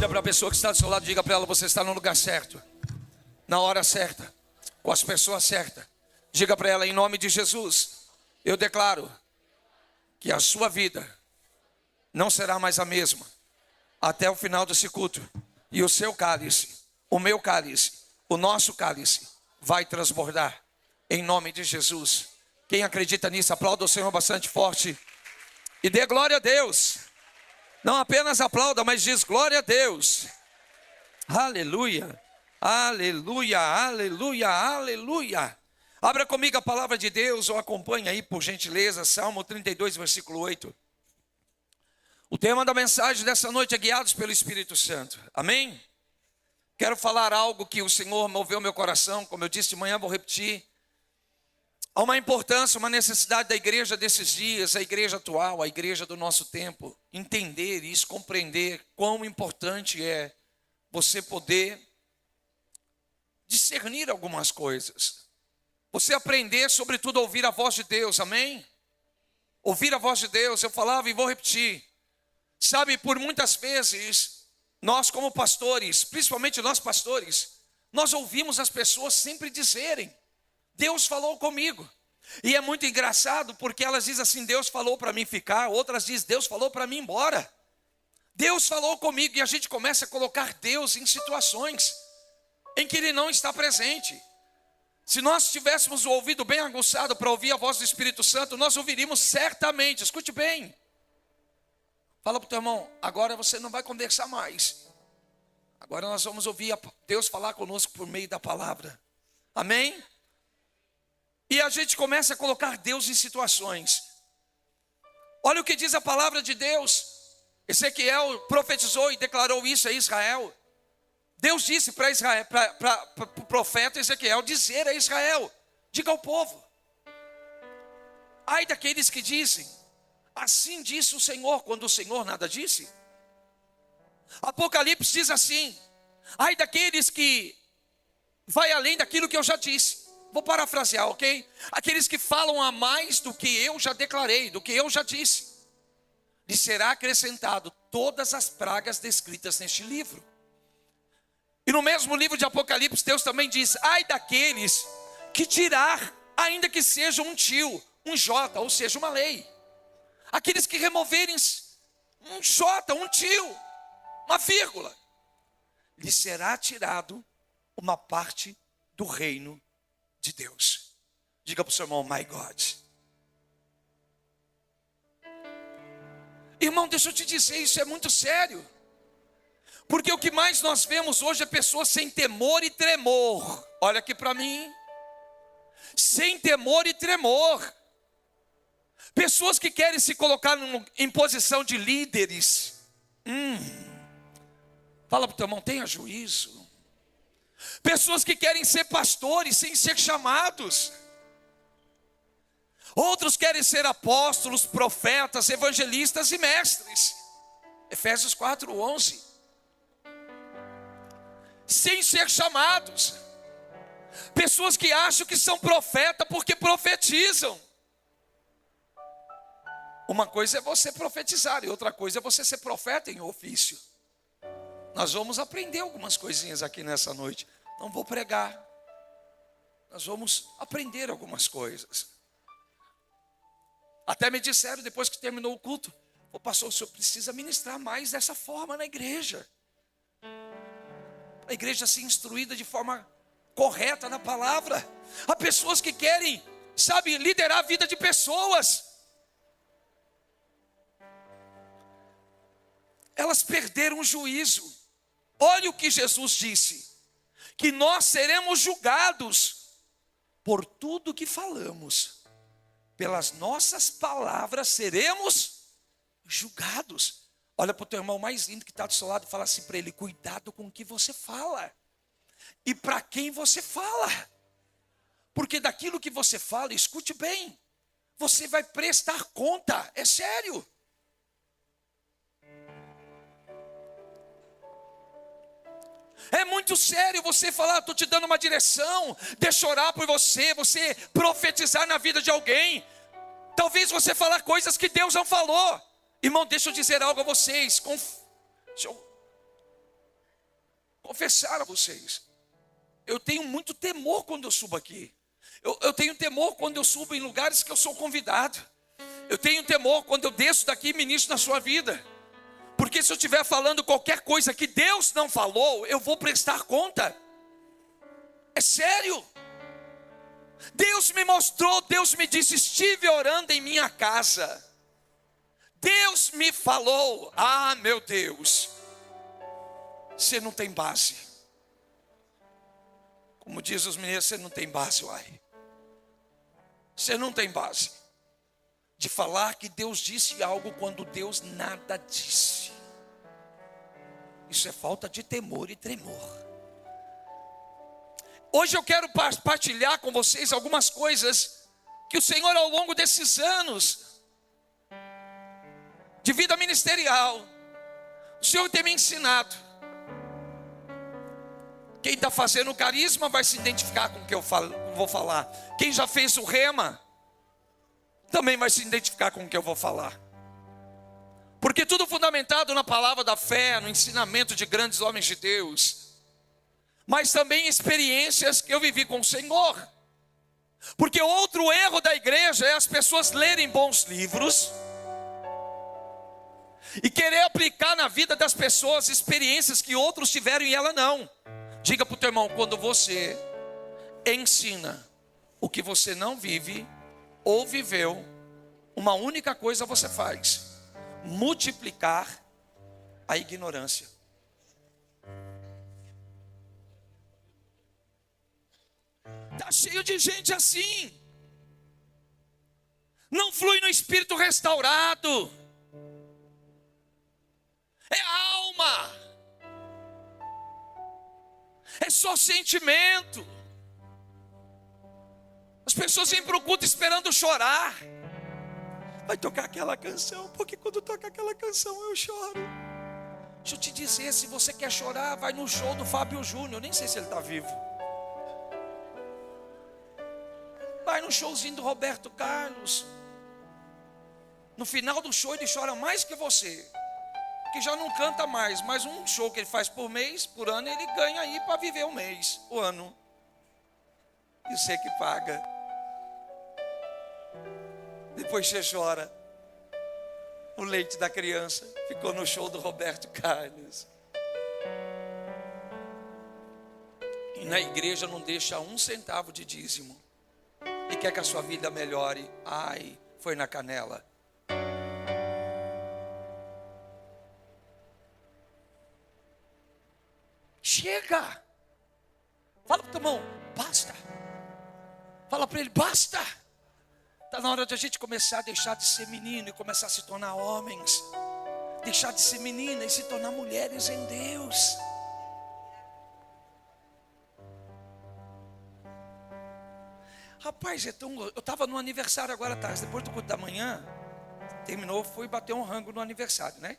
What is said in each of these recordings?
Vira para a pessoa que está do seu lado e diga para ela: você está no lugar certo, na hora certa, com as pessoas certas. Diga para ela: em nome de Jesus, eu declaro que a sua vida não será mais a mesma até o final desse culto. E o seu cálice, o meu cálice, o nosso cálice vai transbordar em nome de Jesus. Quem acredita nisso, aplauda o Senhor bastante forte e dê glória a Deus. Não apenas aplauda, mas diz glória a Deus. Aleluia, aleluia, aleluia, aleluia. Abra comigo a palavra de Deus, ou acompanhe aí por gentileza, Salmo 32, versículo 8. O tema da mensagem dessa noite é guiados pelo Espírito Santo, amém? Quero falar algo que o Senhor moveu meu coração, como eu disse de manhã, vou repetir. Há uma importância, uma necessidade da igreja desses dias, a igreja atual, a igreja do nosso tempo, entender isso, compreender quão importante é você poder discernir algumas coisas. Você aprender, sobretudo, a ouvir a voz de Deus, amém? Ouvir a voz de Deus, eu falava e vou repetir. Sabe, por muitas vezes, nós como pastores, principalmente nós pastores, nós ouvimos as pessoas sempre dizerem: Deus falou comigo. E é muito engraçado porque elas dizem assim: Deus falou para mim ficar. Outras dizem: Deus falou para mim ir embora. Deus falou comigo. E a gente começa a colocar Deus em situações em que Ele não está presente. Se nós tivéssemos o ouvido bem aguçado para ouvir a voz do Espírito Santo, nós ouviríamos certamente. Escute bem. Fala para o teu irmão: agora você não vai conversar mais. Agora nós vamos ouvir Deus falar conosco por meio da palavra. Amém? E a gente começa a colocar Deus em situações. Olha o que diz a palavra de Deus. Ezequiel profetizou e declarou isso a Israel. Deus disse para Israel, para o profeta Ezequiel dizer a Israel: diga ao povo: ai daqueles que dizem, assim disse o Senhor, quando o Senhor nada disse. Apocalipse diz assim: ai daqueles que vai além daquilo que eu já disse. Vou parafrasear, ok? Aqueles que falam a mais do que eu já declarei, do que eu já disse. Lhe será acrescentado todas as pragas descritas neste livro. E no mesmo livro de Apocalipse, Deus também diz: ai daqueles que tirar, ainda que seja um tio, um J, ou seja, uma lei. Aqueles que removerem um J, um tio, uma vírgula. Lhe será tirado uma parte do reino de Deus. Diga para o seu irmão: my God. Irmão, deixa eu te dizer, isso é muito sério. Porque o que mais nós vemos hoje é pessoas sem temor e tremor. Olha aqui para mim. Sem temor e tremor. Pessoas que querem se colocar em posição de líderes. Fala para o teu irmão: tenha juízo. Pessoas que querem ser pastores sem ser chamados. Outros querem ser apóstolos, profetas, evangelistas e mestres. Efésios 4:11. Sem ser chamados. Pessoas que acham que são profeta porque profetizam. Uma coisa é você profetizar e outra coisa é você ser profeta em ofício. Nós vamos aprender algumas coisinhas aqui nessa noite. Não vou pregar. Nós vamos aprender algumas coisas. Até me disseram depois que terminou o culto: ô pastor, o senhor precisa ministrar mais dessa forma na igreja. A igreja ser instruída de forma correta na palavra. Há pessoas que querem, sabe, liderar a vida de pessoas. Elas perderam o juízo. Olha o que Jesus disse: que nós seremos julgados por tudo que falamos. Pelas nossas palavras seremos julgados. Olha para o teu irmão mais lindo que está do seu lado e fala assim para ele: cuidado com o que você fala. E para quem você fala. Porque daquilo que você fala, escute bem, você vai prestar conta. É sério. É muito sério você falar: estou te dando uma direção, deixa eu orar por você, você profetizar na vida de alguém. Talvez você falar coisas que Deus não falou. Irmão, deixa eu dizer algo a vocês. confessar a vocês. Eu tenho muito temor quando eu subo aqui. Eu tenho temor quando eu subo em lugares que eu sou convidado. Eu tenho temor quando eu desço daqui e ministro na sua vida. Porque se eu estiver falando qualquer coisa que Deus não falou, eu vou prestar conta. É sério. Deus me mostrou, Deus me disse, estive orando em minha casa. Deus me falou, ah meu Deus, você não tem base. Como diz os meninos, você não tem base, uai. Você não tem base de falar que Deus disse algo quando Deus nada disse. Isso é falta de temor e tremor. Hoje eu quero partilhar com vocês algumas coisas que o Senhor, ao longo desses anos de vida ministerial, o Senhor tem me ensinado. Quem está fazendo o carisma vai se identificar com o que eu vou falar. Quem já fez o rema também vai se identificar com o que eu vou falar. Porque tudo fundamentado na palavra da fé, no ensinamento de grandes homens de Deus, mas também experiências que eu vivi com o Senhor. Porque outro erro da igreja é as pessoas lerem bons livros e querer aplicar na vida das pessoas experiências que outros tiveram e ela não. Diga para o teu irmão, quando você ensina o que você não vive ou viveu, uma única coisa você faz: multiplicar a ignorância. Está cheio de gente assim, não flui no espírito restaurado, é alma, é só sentimento. As pessoas vêm para o culto esperando chorar. Vai tocar aquela canção, porque quando toca aquela canção eu choro. Deixa eu te dizer, se você quer chorar, vai no show do Fábio Júnior. Nem sei se ele está vivo. Vai no showzinho do Roberto Carlos. No final do show ele chora mais que você, que já não canta mais. Mas um show que ele faz por mês, por ano, ele ganha aí para viver um mês, o ano. E você que paga. Depois você chora. O leite da criança ficou no show do Roberto Carlos. E na igreja não deixa 1 centavo de dízimo. E quer que a sua vida melhore. Ai, foi na canela. Chega. Fala para o teu irmão, basta. Fala para ele, basta. Está na hora de a gente começar a deixar de ser menino e começar a se tornar homens. Deixar de ser menina e se tornar mulheres em Deus. Rapaz, eu estava no aniversário agora à tarde. Depois do culto da manhã, terminou, fui bater um rango no aniversário, né?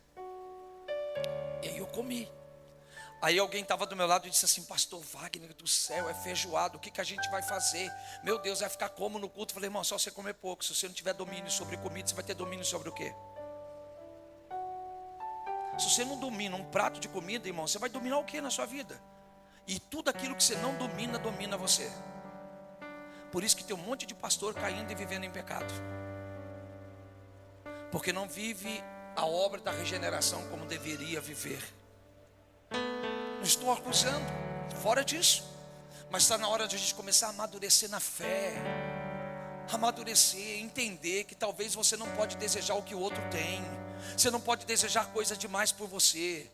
E aí eu comi. Aí alguém estava do meu lado e disse assim: pastor Wagner do céu, é feijoada, o que a gente vai fazer? Meu Deus, vai ficar como no culto? Eu falei, irmão, só você comer pouco. Se você não tiver domínio sobre comida, você vai ter domínio sobre o quê? Se você não domina um prato de comida, irmão, você vai dominar o quê na sua vida? E tudo aquilo que você não domina, domina você. Por isso que tem um monte de pastor caindo e vivendo em pecado. Porque não vive a obra da regeneração como deveria viver. Não estou acusando, fora disso. Mas está na hora de a gente começar a amadurecer na fé. Amadurecer, entender que talvez você não pode desejar o que o outro tem. Você não pode desejar coisa demais por você.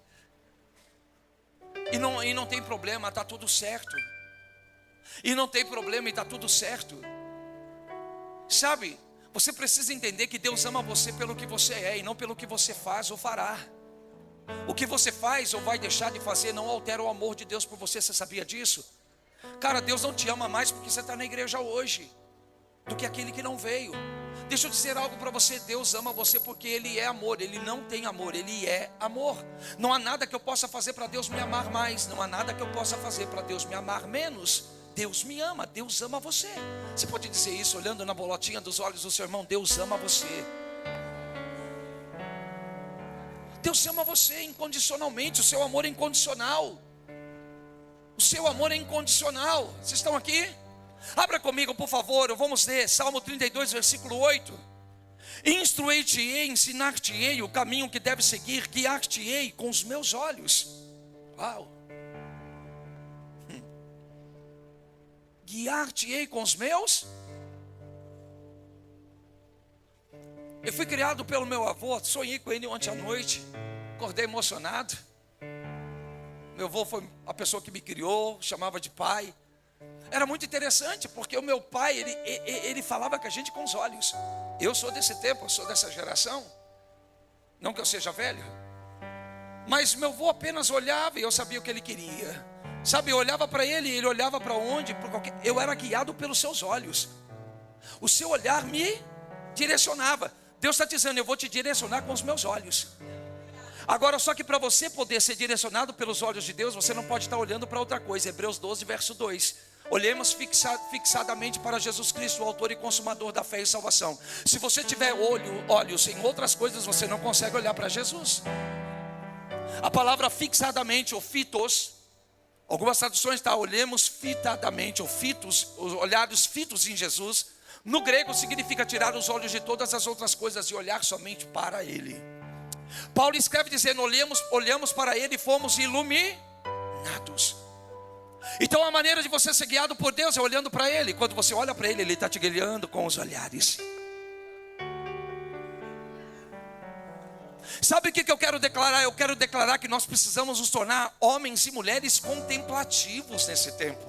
E não tem problema, está tudo certo. E não tem problema e está tudo certo. Sabe, você precisa entender que Deus ama você pelo que você é e não pelo que você faz ou fará. O que você faz ou vai deixar de fazer não altera o amor de Deus por você. Você sabia disso? Cara, Deus não te ama mais porque você está na igreja hoje do que aquele que não veio. Deixa eu dizer algo para você. Deus ama você porque Ele é amor. Ele não tem amor, Ele é amor. Não há nada que eu possa fazer para Deus me amar mais. Não há nada que eu possa fazer para Deus me amar menos. Deus me ama, Deus ama você. Você pode dizer isso olhando na bolotinha dos olhos do seu irmão: Deus ama você. Deus ama você incondicionalmente, o seu amor é incondicional. O seu amor é incondicional. Vocês estão aqui? Abra comigo, por favor, vamos ler Salmo 32, versículo 8. Instruir-te-ei, ensinar-te-ei o caminho que deve seguir, guiar-te-ei com os meus olhos. Uau! Guiar-te-ei com os meus. Eu fui criado pelo meu avô, sonhei com ele ontem à noite, acordei emocionado. Meu avô foi a pessoa que me criou, chamava de pai. Era muito interessante, porque o meu pai, ele falava com a gente com os olhos. Eu sou desse tempo, eu sou dessa geração. Não que eu seja velho, mas meu avô apenas olhava e eu sabia o que ele queria. Sabe, eu olhava para ele e ele olhava para onde? Eu era guiado pelos seus olhos. O seu olhar me direcionava. Deus está dizendo, eu vou te direcionar com os meus olhos. Agora, só que para você poder ser direcionado pelos olhos de Deus, você não pode estar olhando para outra coisa. Hebreus 12, verso 2. Olhemos fixadamente para Jesus Cristo, o autor e consumador da fé e salvação. Se você tiver olhos em outras coisas, você não consegue olhar para Jesus. A palavra fixadamente, ou fitos, algumas traduções está, olhemos fitadamente, ou fitos, os olhares fitos em Jesus. No grego significa tirar os olhos de todas as outras coisas e olhar somente para Ele. Paulo escreve dizendo, olhamos para Ele e fomos iluminados. Então a maneira de você ser guiado por Deus é olhando para Ele. Quando você olha para Ele, Ele está te guiando com os olhares. Sabe o que eu quero declarar? Eu quero declarar que nós precisamos nos tornar homens e mulheres contemplativos nesse tempo.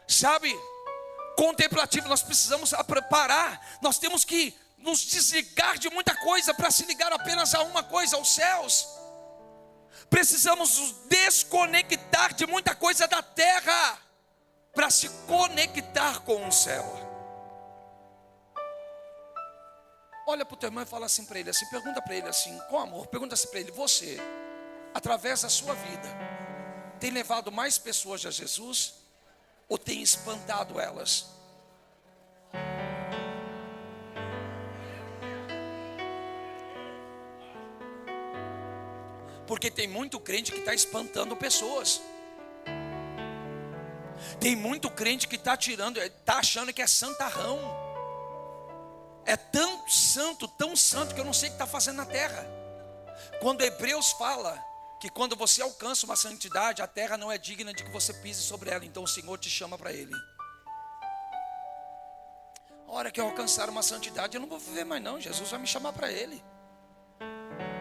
Sabe, contemplativo, nós precisamos parar. Nós temos que nos desligar de muita coisa para se ligar apenas a uma coisa, aos céus. Precisamos nos desconectar de muita coisa da terra para se conectar com o céu. Olha para o teu irmão e fala assim para ele, assim, pergunta para ele assim, com amor, pergunta assim para ele, você, através da sua vida, tem levado mais pessoas a Jesus ou tem espantado elas? Porque tem muito crente que está espantando pessoas. Tem muito crente que está achando que é santarrão. É tão santo que eu não sei o que está fazendo na terra. Quando Hebreus fala que quando você alcança uma santidade, a terra não é digna de que você pise sobre ela. Então o Senhor te chama para Ele. A hora que eu alcançar uma santidade, eu não vou viver mais não. Jesus vai me chamar para Ele.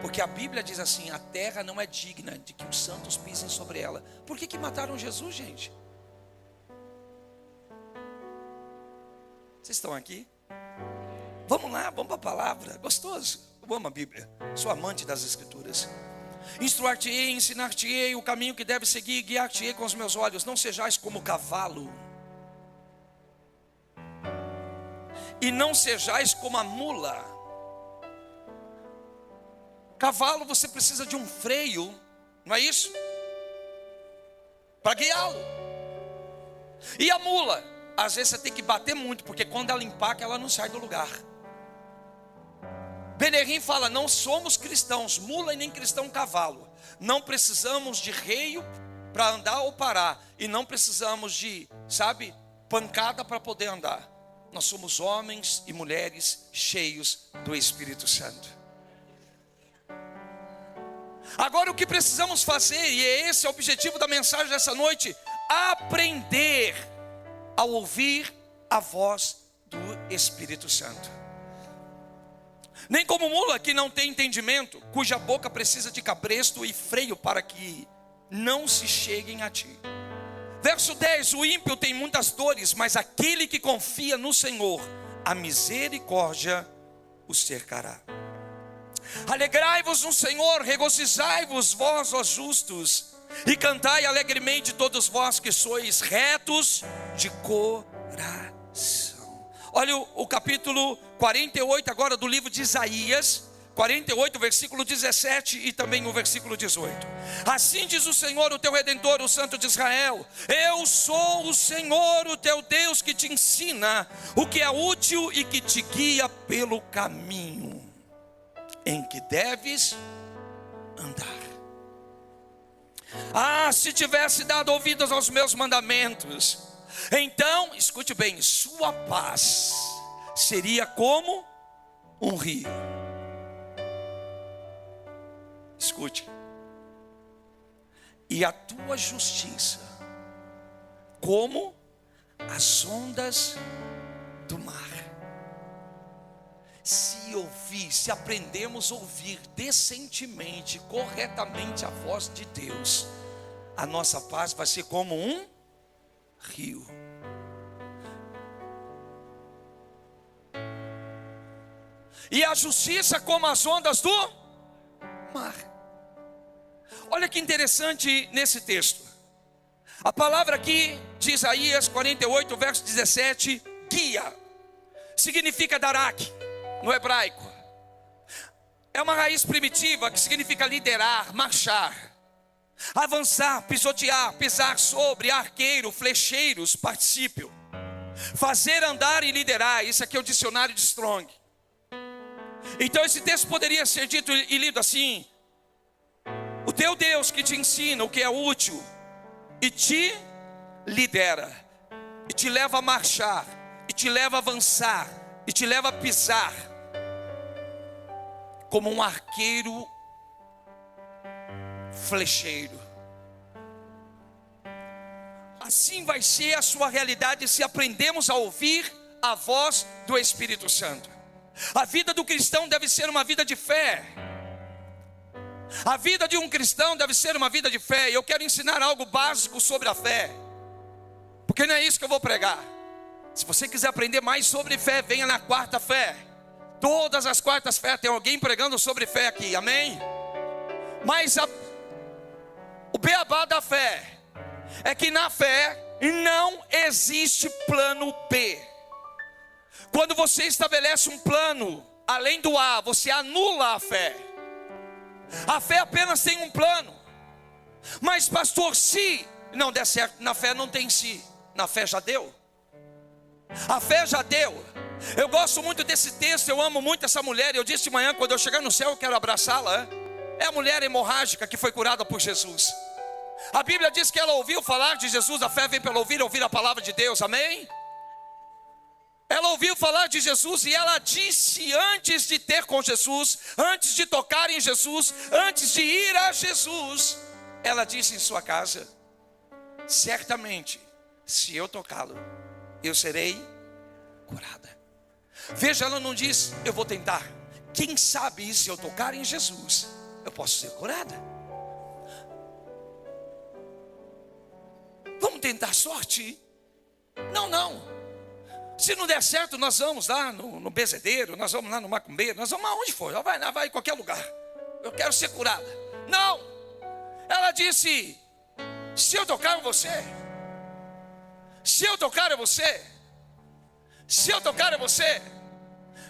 Porque a Bíblia diz assim, a terra não é digna de que os santos pisem sobre ela. Por que mataram Jesus, gente? Vocês estão aqui? Vamos lá, vamos para a palavra. Gostoso, eu amo a Bíblia. Sou amante das Escrituras. Instruir-te-ei, ensinar-te-ei o caminho que deve seguir, guiar-te-ei com os meus olhos. Não sejais como o cavalo, e não sejais como a mula. Cavalo, você precisa de um freio, não é isso? Para guiá-lo. E a mula, às vezes você tem que bater muito, porque quando ela empaca, ela não sai do lugar. Benerim fala, não somos cristãos mula e nem cristão cavalo. Não precisamos de reio para andar ou parar. E não precisamos de, pancada para poder andar. Nós somos homens e mulheres cheios do Espírito Santo. Agora o que precisamos fazer, e esse é o objetivo da mensagem dessa noite, aprender a ouvir a voz do Espírito Santo. Nem como mula que não tem entendimento, cuja boca precisa de cabresto e freio para que não se cheguem a ti. Verso 10, o ímpio tem muitas dores, mas aquele que confia no Senhor, a misericórdia o cercará. Alegrai-vos no Senhor, regozijai-vos vós, ó justos, e cantai alegremente todos vós que sois retos de coração. Olha o capítulo 48 agora do livro de Isaías, 48, versículo 17 e também o versículo 18. Assim diz o Senhor, o teu Redentor, o Santo de Israel: eu sou o Senhor, o teu Deus, que te ensina o que é útil e que te guia pelo caminho em que deves andar. mas se tivesse dado ouvidos aos meus mandamentos, então, escute bem, sua paz seria como um rio. Escute. E a tua justiça como as ondas do mar. Se aprendemos a ouvir decentemente, corretamente a voz de Deus, a nossa paz vai ser como um rio. E a justiça como as ondas do mar. Olha que interessante nesse texto. A palavra aqui de Isaías 48, verso 17, guia, significa darak no hebraico. É uma raiz primitiva que significa liderar, marchar, avançar, pisotear, pisar sobre, arqueiro, flecheiros, particípio. Fazer, andar e liderar, isso aqui é o dicionário de Strong. Então esse texto poderia ser dito e lido assim: o teu Deus que te ensina o que é útil e te lidera, e te leva a marchar, e te leva a avançar, e te leva a pisar, como um arqueiro flecheiro. Assim vai ser a sua realidade se aprendemos a ouvir a voz do Espírito Santo. A vida do cristão deve ser uma vida de fé. A vida de um cristão deve ser uma vida de fé. E eu quero ensinar algo básico sobre a fé, porque não é isso que eu vou pregar. Se você quiser aprender mais sobre fé, venha na quarta fé. Todas as quartas-feiras tem alguém pregando sobre fé aqui, amém? Mas o beabá da fé é que na fé não existe plano B. Quando você estabelece um plano além do A, você anula a fé. A fé apenas tem um plano. Mas pastor, se não der certo na fé, não tem se. Na fé já deu. A fé já deu. Eu gosto muito desse texto, eu amo muito essa mulher. Eu disse de manhã, quando eu chegar no céu, eu quero abraçá-la. É a mulher hemorrágica que foi curada por Jesus. A Bíblia diz que ela ouviu falar de Jesus. A fé vem pelo ouvir a palavra de Deus, amém? Ela ouviu falar de Jesus e ela disse, antes de ter com Jesus, antes de tocar em Jesus, antes de ir a Jesus, ela disse em sua casa: certamente, se eu tocá-lo, eu serei curada. Veja, ela não diz, eu vou tentar. Quem sabe se eu tocar em Jesus, eu posso ser curada. Vamos tentar sorte? Não. Se não der certo, nós vamos lá no bezedeiro, nós vamos lá no macumbeiro, nós vamos aonde for, vai em qualquer lugar. Eu quero ser curada. Não. Ela disse, se eu tocar em você, se eu tocar em você, se eu tocar em você,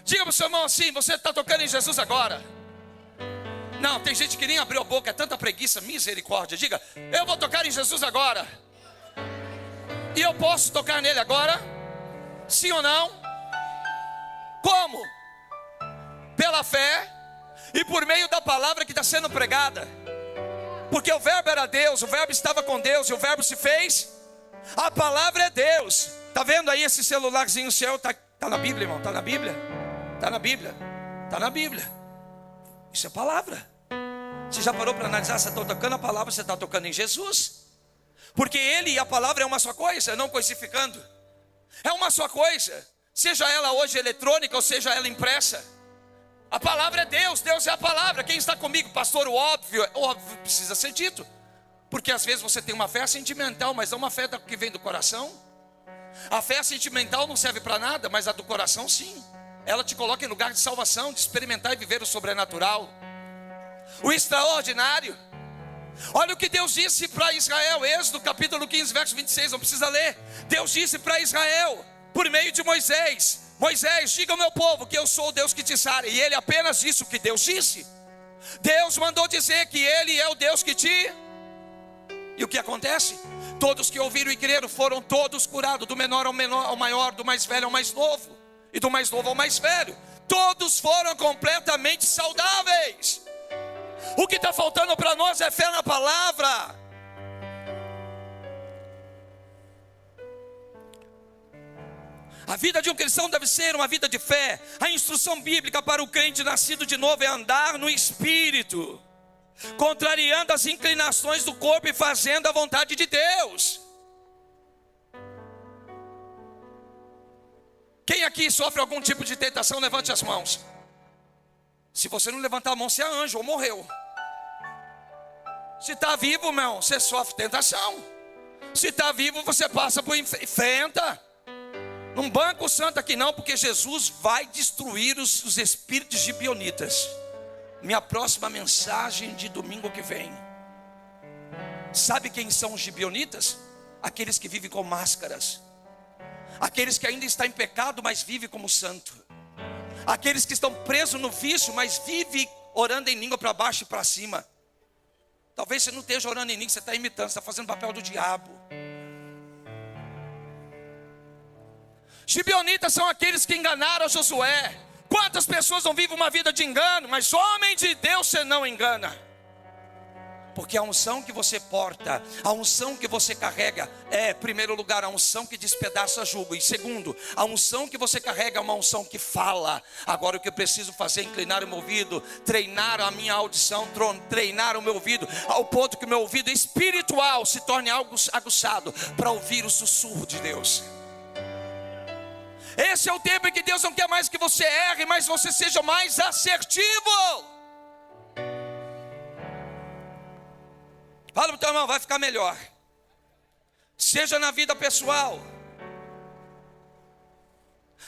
diga para o seu irmão assim: você está tocando em Jesus agora. Não, tem gente que nem abriu a boca, é tanta preguiça, misericórdia. Diga, eu vou tocar em Jesus agora. E eu posso tocar nele agora? Sim ou não? Como? Pela fé e por meio da palavra que está sendo pregada. Porque o verbo era Deus, o verbo estava com Deus e o verbo se fez. A palavra é Deus. Está vendo aí esse celularzinho seu? Está na Bíblia, irmão, está na Bíblia. Está na Bíblia, está na Bíblia. Isso é palavra. Você já parou para analisar? Você está tocando a palavra, você está tocando em Jesus. Porque ele e a palavra é uma só coisa, não coisificando. É uma só coisa, seja ela hoje eletrônica ou seja ela impressa. A palavra é Deus, Deus é a palavra. Quem está comigo, pastor? O óbvio precisa ser dito. Porque às vezes você tem uma fé sentimental, mas não uma fé que vem do coração. A fé sentimental não serve para nada, mas a do coração sim. Ela te coloca em lugar de salvação, de experimentar e viver o sobrenatural, o extraordinário. Olha o que Deus disse para Israel, Êxodo capítulo 15, verso 26, não precisa ler. Deus disse para Israel, por meio de Moisés: Moisés, diga ao meu povo que eu sou o Deus que te sara. E ele apenas disse o que Deus disse. Deus mandou dizer que ele é o Deus que te... E o que acontece? Todos que ouviram e creram foram todos curados, do menor ao maior, do mais velho ao mais novo, e do mais novo ao mais velho. Todos foram completamente saudáveis. O que está faltando para nós é fé na palavra. A vida de um cristão deve ser uma vida de fé. A instrução bíblica para o crente nascido de novo é andar no Espírito, contrariando as inclinações do corpo e fazendo a vontade de Deus. Quem aqui sofre algum tipo de tentação, levante as mãos. Se você não levantar a mão, você é anjo ou morreu. Se está vivo, irmão, você sofre tentação. Se está vivo, você passa por enfrenta. Não banco santo aqui não, porque Jesus vai destruir os espíritos gibeonitas. Minha próxima mensagem de domingo que vem. Sabe quem são os gibeonitas? Aqueles que vivem com máscaras. Aqueles que ainda estão em pecado, mas vivem como santo. Aqueles que estão presos no vício, mas vivem orando em língua para baixo e para cima. Talvez você não esteja orando em língua, você está imitando, você está fazendo papel do diabo. Gibeonitas são aqueles que enganaram Josué. Quantas pessoas não vivem uma vida de engano, mas homem de Deus você não engana. Porque a unção que você porta, a unção que você carrega é, em primeiro lugar, a unção que despedaça jugo. E segundo, a unção que você carrega é uma unção que fala. Agora o que eu preciso fazer é inclinar o meu ouvido, treinar a minha audição, treinar o meu ouvido, ao ponto que o meu ouvido espiritual se torne algo aguçado para ouvir o sussurro de Deus. Esse é o tempo em que Deus não quer mais que você erre, mas você seja mais assertivo. Fala para o teu irmão, vai ficar melhor. Seja na vida pessoal,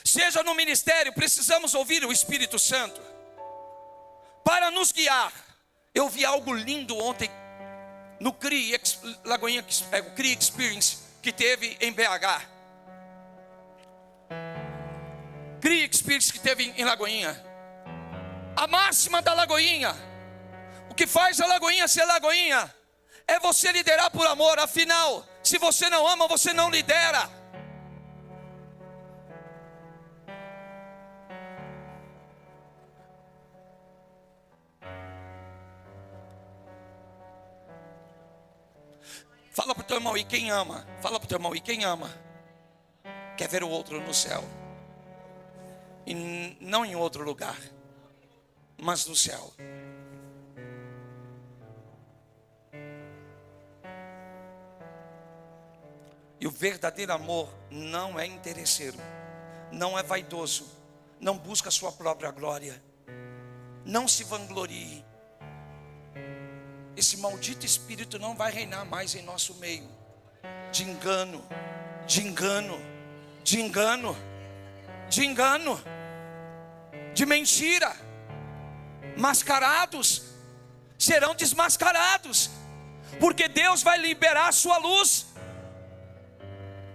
seja no ministério, precisamos ouvir o Espírito Santo para nos guiar. Eu vi algo lindo ontem no CRI Lagoinha, o CRI Experience que teve em BH. CRI Experience que teve em Lagoinha. A máxima da Lagoinha, o que faz a Lagoinha ser Lagoinha, é você liderar por amor. Afinal, se você não ama, você não lidera. Fala para o teu irmão, e quem ama? Fala para o teu irmão, e quem ama? Quer ver o outro no céu. E não em outro lugar, mas no céu. E o verdadeiro amor não é interesseiro, não é vaidoso, não busca a sua própria glória, não se vanglorie. Esse maldito espírito não vai reinar mais em nosso meio. De engano, de engano, de engano, de engano, de mentira. Mascarados serão desmascarados, porque Deus vai liberar a sua luz.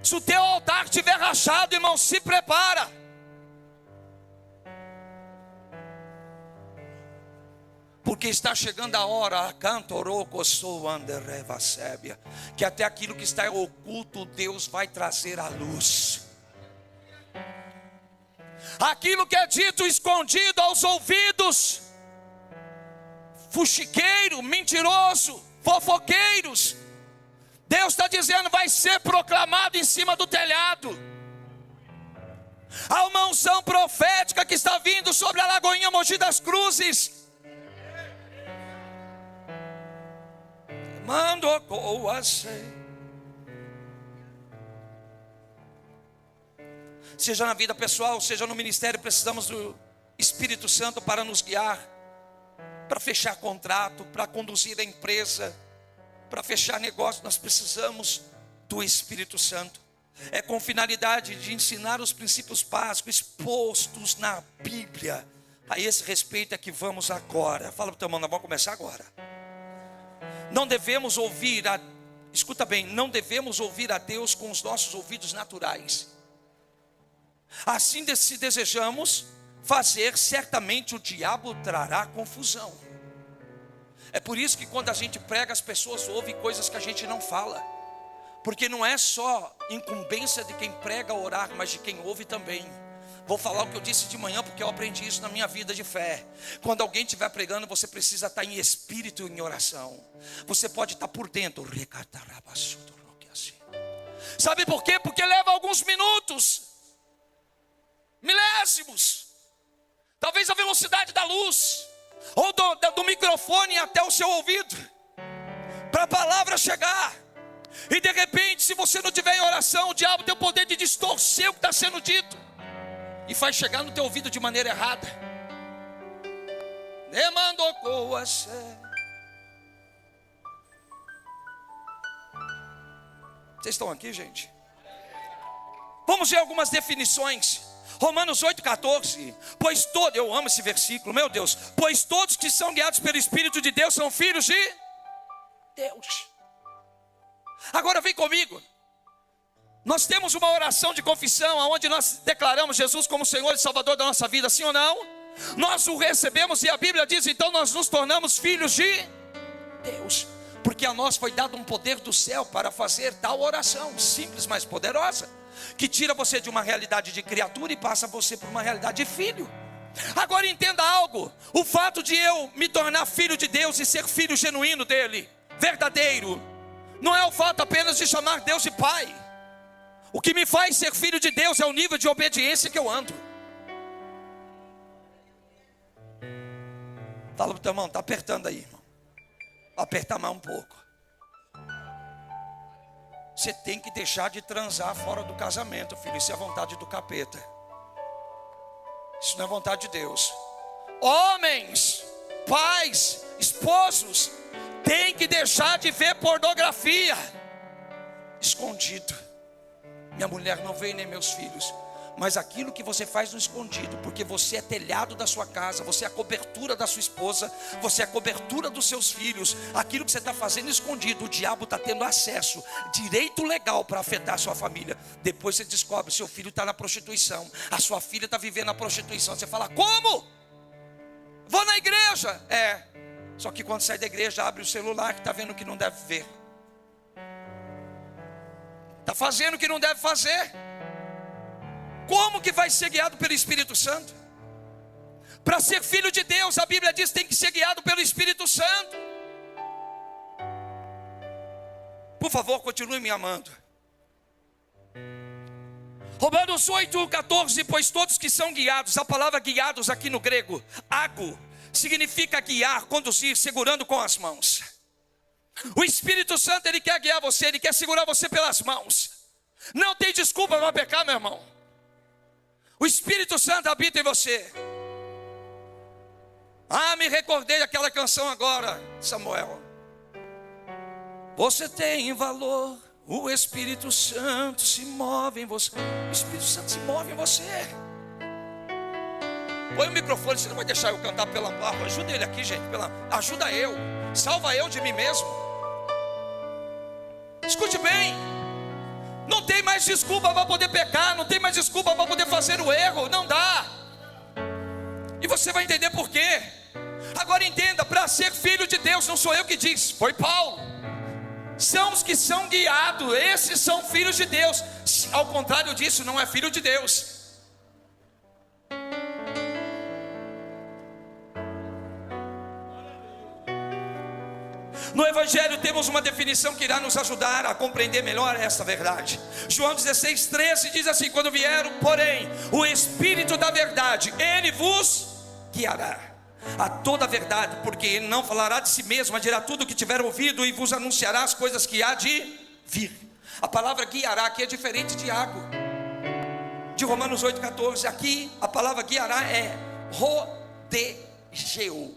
Se o teu altar estiver rachado, irmão, se prepara. Porque está chegando a hora, que até aquilo que está oculto, Deus vai trazer à luz. Aquilo que é dito escondido aos ouvidos, fuxiqueiro, mentiroso, fofoqueiros, Deus está dizendo, vai ser proclamado em cima do telhado. Há uma unção profética que está vindo sobre a Lagoinha Mogi das Cruzes. Mando seja na vida pessoal, seja no ministério, precisamos do Espírito Santo para nos guiar, para fechar contrato, para conduzir a empresa, para fechar negócio. Nós precisamos do Espírito Santo. É com finalidade de ensinar os princípios básicos expostos na Bíblia. A esse respeito é que vamos agora. Fala para o teu irmão, nós vamos começar agora. Não devemos ouvir, escuta bem, não devemos ouvir a Deus com os nossos ouvidos naturais. Assim, se desejamos fazer, certamente o diabo trará confusão. É por isso que quando a gente prega, as pessoas ouvem coisas que a gente não fala. Porque não é só incumbência de quem prega orar, mas de quem ouve também. Vou falar o que eu disse de manhã, porque eu aprendi isso na minha vida de fé. Quando alguém estiver pregando, você precisa estar em espírito e em oração. Você pode estar por dentro. Sabe por quê? Porque leva alguns minutos. Milésimos. Talvez a velocidade da luz, ou do microfone até o seu ouvido, para a palavra chegar. E de repente, se você não tiver em oração, o diabo tem o poder de distorcer o que está sendo dito, e faz chegar no teu ouvido de maneira errada. Demandou coas. Vocês estão aqui, gente? Vamos ver algumas definições. Romanos 8,14. Pois todos, eu amo esse versículo, meu Deus. Pois todos que são guiados pelo Espírito de Deus são filhos de Deus. Agora vem comigo. Nós temos uma oração de confissão, onde nós declaramos Jesus como Senhor e Salvador da nossa vida, sim ou não? Nós o recebemos e a Bíblia diz, então nós nos tornamos filhos de Deus. Porque a nós foi dado um poder do céu para fazer tal oração, simples, mas poderosa, que tira você de uma realidade de criatura e passa você para uma realidade de filho. Agora entenda algo, o fato de eu me tornar filho de Deus e ser filho genuíno dele, verdadeiro, não é o fato apenas de chamar Deus de Pai. O que me faz ser filho de Deus é o nível de obediência que eu ando. Fala para o teu irmão, está apertando aí, irmão. Apertar mais um pouco. Você tem que deixar de transar fora do casamento, filho. Isso é a vontade do capeta. Isso não é vontade de Deus. Homens, pais, esposos, tem que deixar de ver pornografia escondido. Minha mulher não vê nem meus filhos. Mas aquilo que você faz no escondido, porque você é telhado da sua casa, você é a cobertura da sua esposa, você é a cobertura dos seus filhos, aquilo que você está fazendo escondido, o diabo está tendo acesso, direito legal para afetar a sua família. Depois você descobre, seu filho está na prostituição, a sua filha está vivendo na prostituição. Você fala, como? Vou na igreja. Só que quando sai da igreja, abre o celular, que está vendo o que não deve ver, está fazendo o que não deve fazer. Como que vai ser guiado pelo Espírito Santo? Para ser filho de Deus, a Bíblia diz que tem que ser guiado pelo Espírito Santo. Por favor, continue me amando. Romanos 8,14. Pois todos que são guiados, a palavra guiados aqui no grego, ago, significa guiar, conduzir, segurando com as mãos. O Espírito Santo, ele quer guiar você, ele quer segurar você pelas mãos. Não tem desculpa para pecar, meu irmão. O Espírito Santo habita em você. Me recordei daquela canção agora, Samuel. Você tem valor, o Espírito Santo se move em você. O Espírito Santo se move em você. Põe o microfone, você não vai deixar eu cantar pela barra. Ajuda ele aqui, gente, ajuda eu. Salva eu de mim mesmo. Escute bem. Não tem mais desculpa para poder pecar, não tem mais desculpa para poder fazer o erro, não dá. E você vai entender por quê. Agora entenda, para ser filho de Deus, não sou eu que diz, foi Paulo. São os que são guiados, esses são filhos de Deus. Ao contrário disso, não é filho de Deus. No Evangelho temos uma definição que irá nos ajudar a compreender melhor essa verdade. João 16,13 diz assim: quando vier, porém, o Espírito da verdade, ele vos guiará a toda a verdade, porque ele não falará de si mesmo, mas dirá tudo o que tiver ouvido e vos anunciará as coisas que há de vir. A palavra guiará aqui é diferente de água, de Romanos 8,14. Aqui a palavra guiará é rodegeu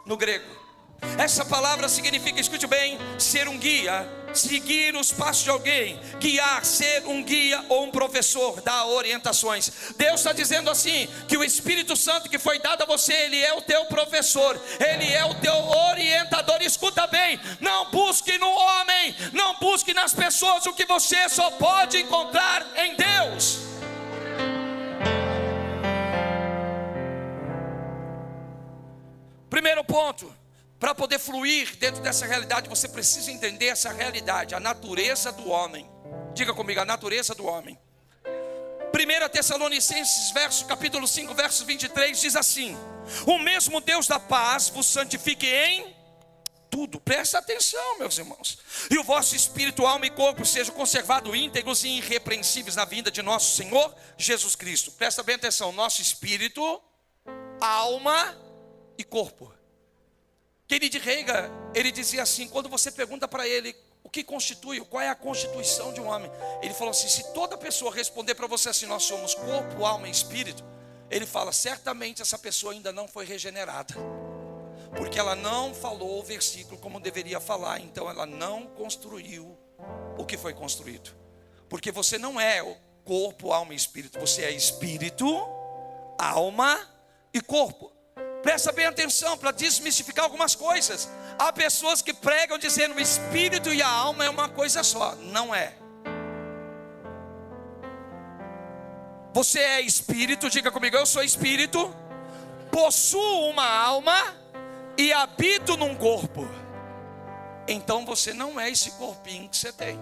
no grego. Essa palavra significa, escute bem, ser um guia, seguir os passos de alguém, guiar, ser um guia ou um professor, dar orientações. Deus está dizendo assim, que o Espírito Santo que foi dado a você, ele é o teu professor, ele é o teu orientador. Escuta bem, não busque no homem, não busque nas pessoas o que você só pode encontrar em Deus. Primeiro ponto. Para poder fluir dentro dessa realidade, você precisa entender essa realidade, a natureza do homem. Diga comigo, a natureza do homem. 1 Tessalonicenses, capítulo 5, verso 23, diz assim: o mesmo Deus da paz vos santifique em tudo. Presta atenção, meus irmãos. E o vosso espírito, alma e corpo sejam conservados íntegros e irrepreensíveis na vinda de nosso Senhor Jesus Cristo. Presta bem atenção, nosso espírito, alma e corpo. Kennedy Reagan, ele dizia assim, quando você pergunta para ele o que constitui, qual é a constituição de um homem, ele falou assim, se toda pessoa responder para você assim, nós somos corpo, alma e espírito, ele fala, certamente essa pessoa ainda não foi regenerada, porque ela não falou o versículo como deveria falar, então ela não construiu o que foi construído, porque você não é o corpo, alma e espírito, você é espírito, alma e corpo. Presta bem atenção para desmistificar algumas coisas. Há pessoas que pregam dizendo o espírito e a alma é uma coisa só. Não é. Você é espírito, diga comigo, eu sou espírito, possuo uma alma e habito num corpo. Então você não é esse corpinho que você tem.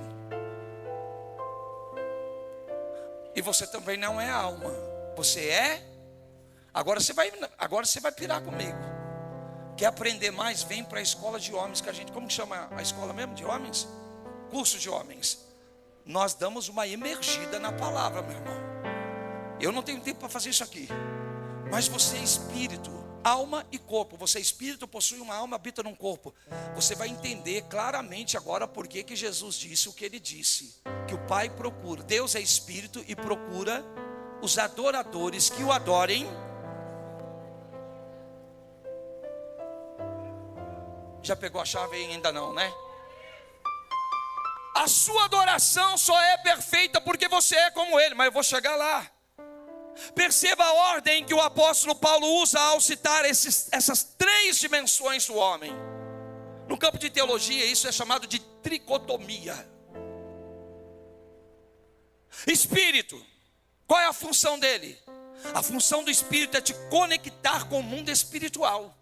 E você também não é alma. Você é. Agora você vai pirar comigo. Quer aprender mais? Vem para a escola de homens que a gente, como que chama a escola mesmo de homens? Curso de homens. Nós damos uma imergida na palavra, meu irmão. Eu não tenho tempo para fazer isso aqui. Mas você é espírito, alma e corpo. Você é espírito, possui uma alma, habita num corpo. Você vai entender claramente agora por que Jesus disse o que ele disse. Que o Pai procura, Deus é espírito e procura os adoradores que o adorem. Já pegou a chave ainda não, né? A sua adoração só é perfeita porque você é como ele, mas eu vou chegar lá. Perceba a ordem que o apóstolo Paulo usa ao citar essas três dimensões do homem. No campo de teologia isso é chamado de tricotomia. Espírito, qual é a função dele? A função do espírito é te conectar com o mundo espiritual.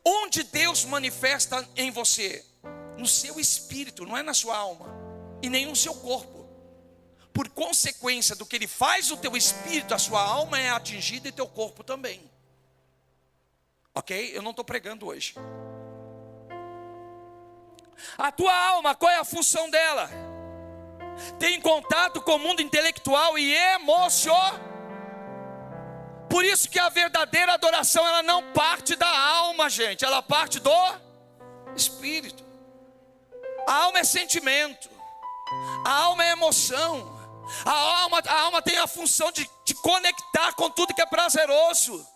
Onde Deus manifesta em você? No seu espírito, não é na sua alma e nem no seu corpo. Por consequência do que ele faz, o teu espírito, a sua alma é atingida e teu corpo também. Ok? Eu não estou pregando hoje. A tua alma, qual é a função dela? Tem contato com o mundo intelectual e emocional. Por isso que a verdadeira adoração, ela não parte da alma, gente. Ela parte do espírito. A alma é sentimento. A alma é emoção. A alma tem a função de te conectar com tudo que é prazeroso.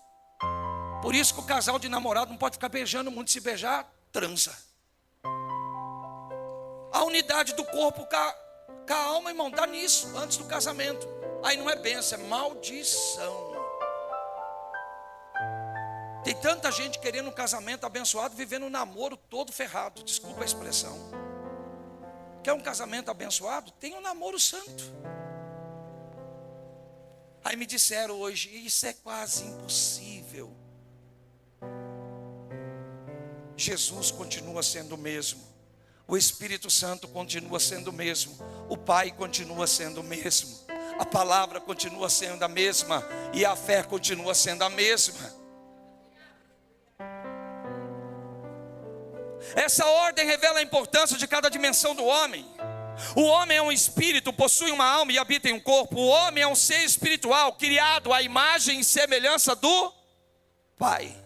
Por isso que o casal de namorado não pode ficar beijando muito. Se beijar, transa. A unidade do corpo com a alma, irmão, dá nisso, antes do casamento. Aí não é bênção, é maldição. Tem tanta gente querendo um casamento abençoado, vivendo um namoro todo ferrado. Desculpa a expressão. Quer um casamento abençoado? Tem um namoro santo. Aí me disseram hoje, isso é quase impossível. Jesus continua sendo o mesmo. O Espírito Santo continua sendo o mesmo. O Pai continua sendo o mesmo. A palavra continua sendo a mesma. E a fé continua sendo a mesma. Essa ordem revela a importância de cada dimensão do homem. O homem é um espírito, possui uma alma e habita em um corpo. O homem é um ser espiritual, criado à imagem e semelhança do Pai.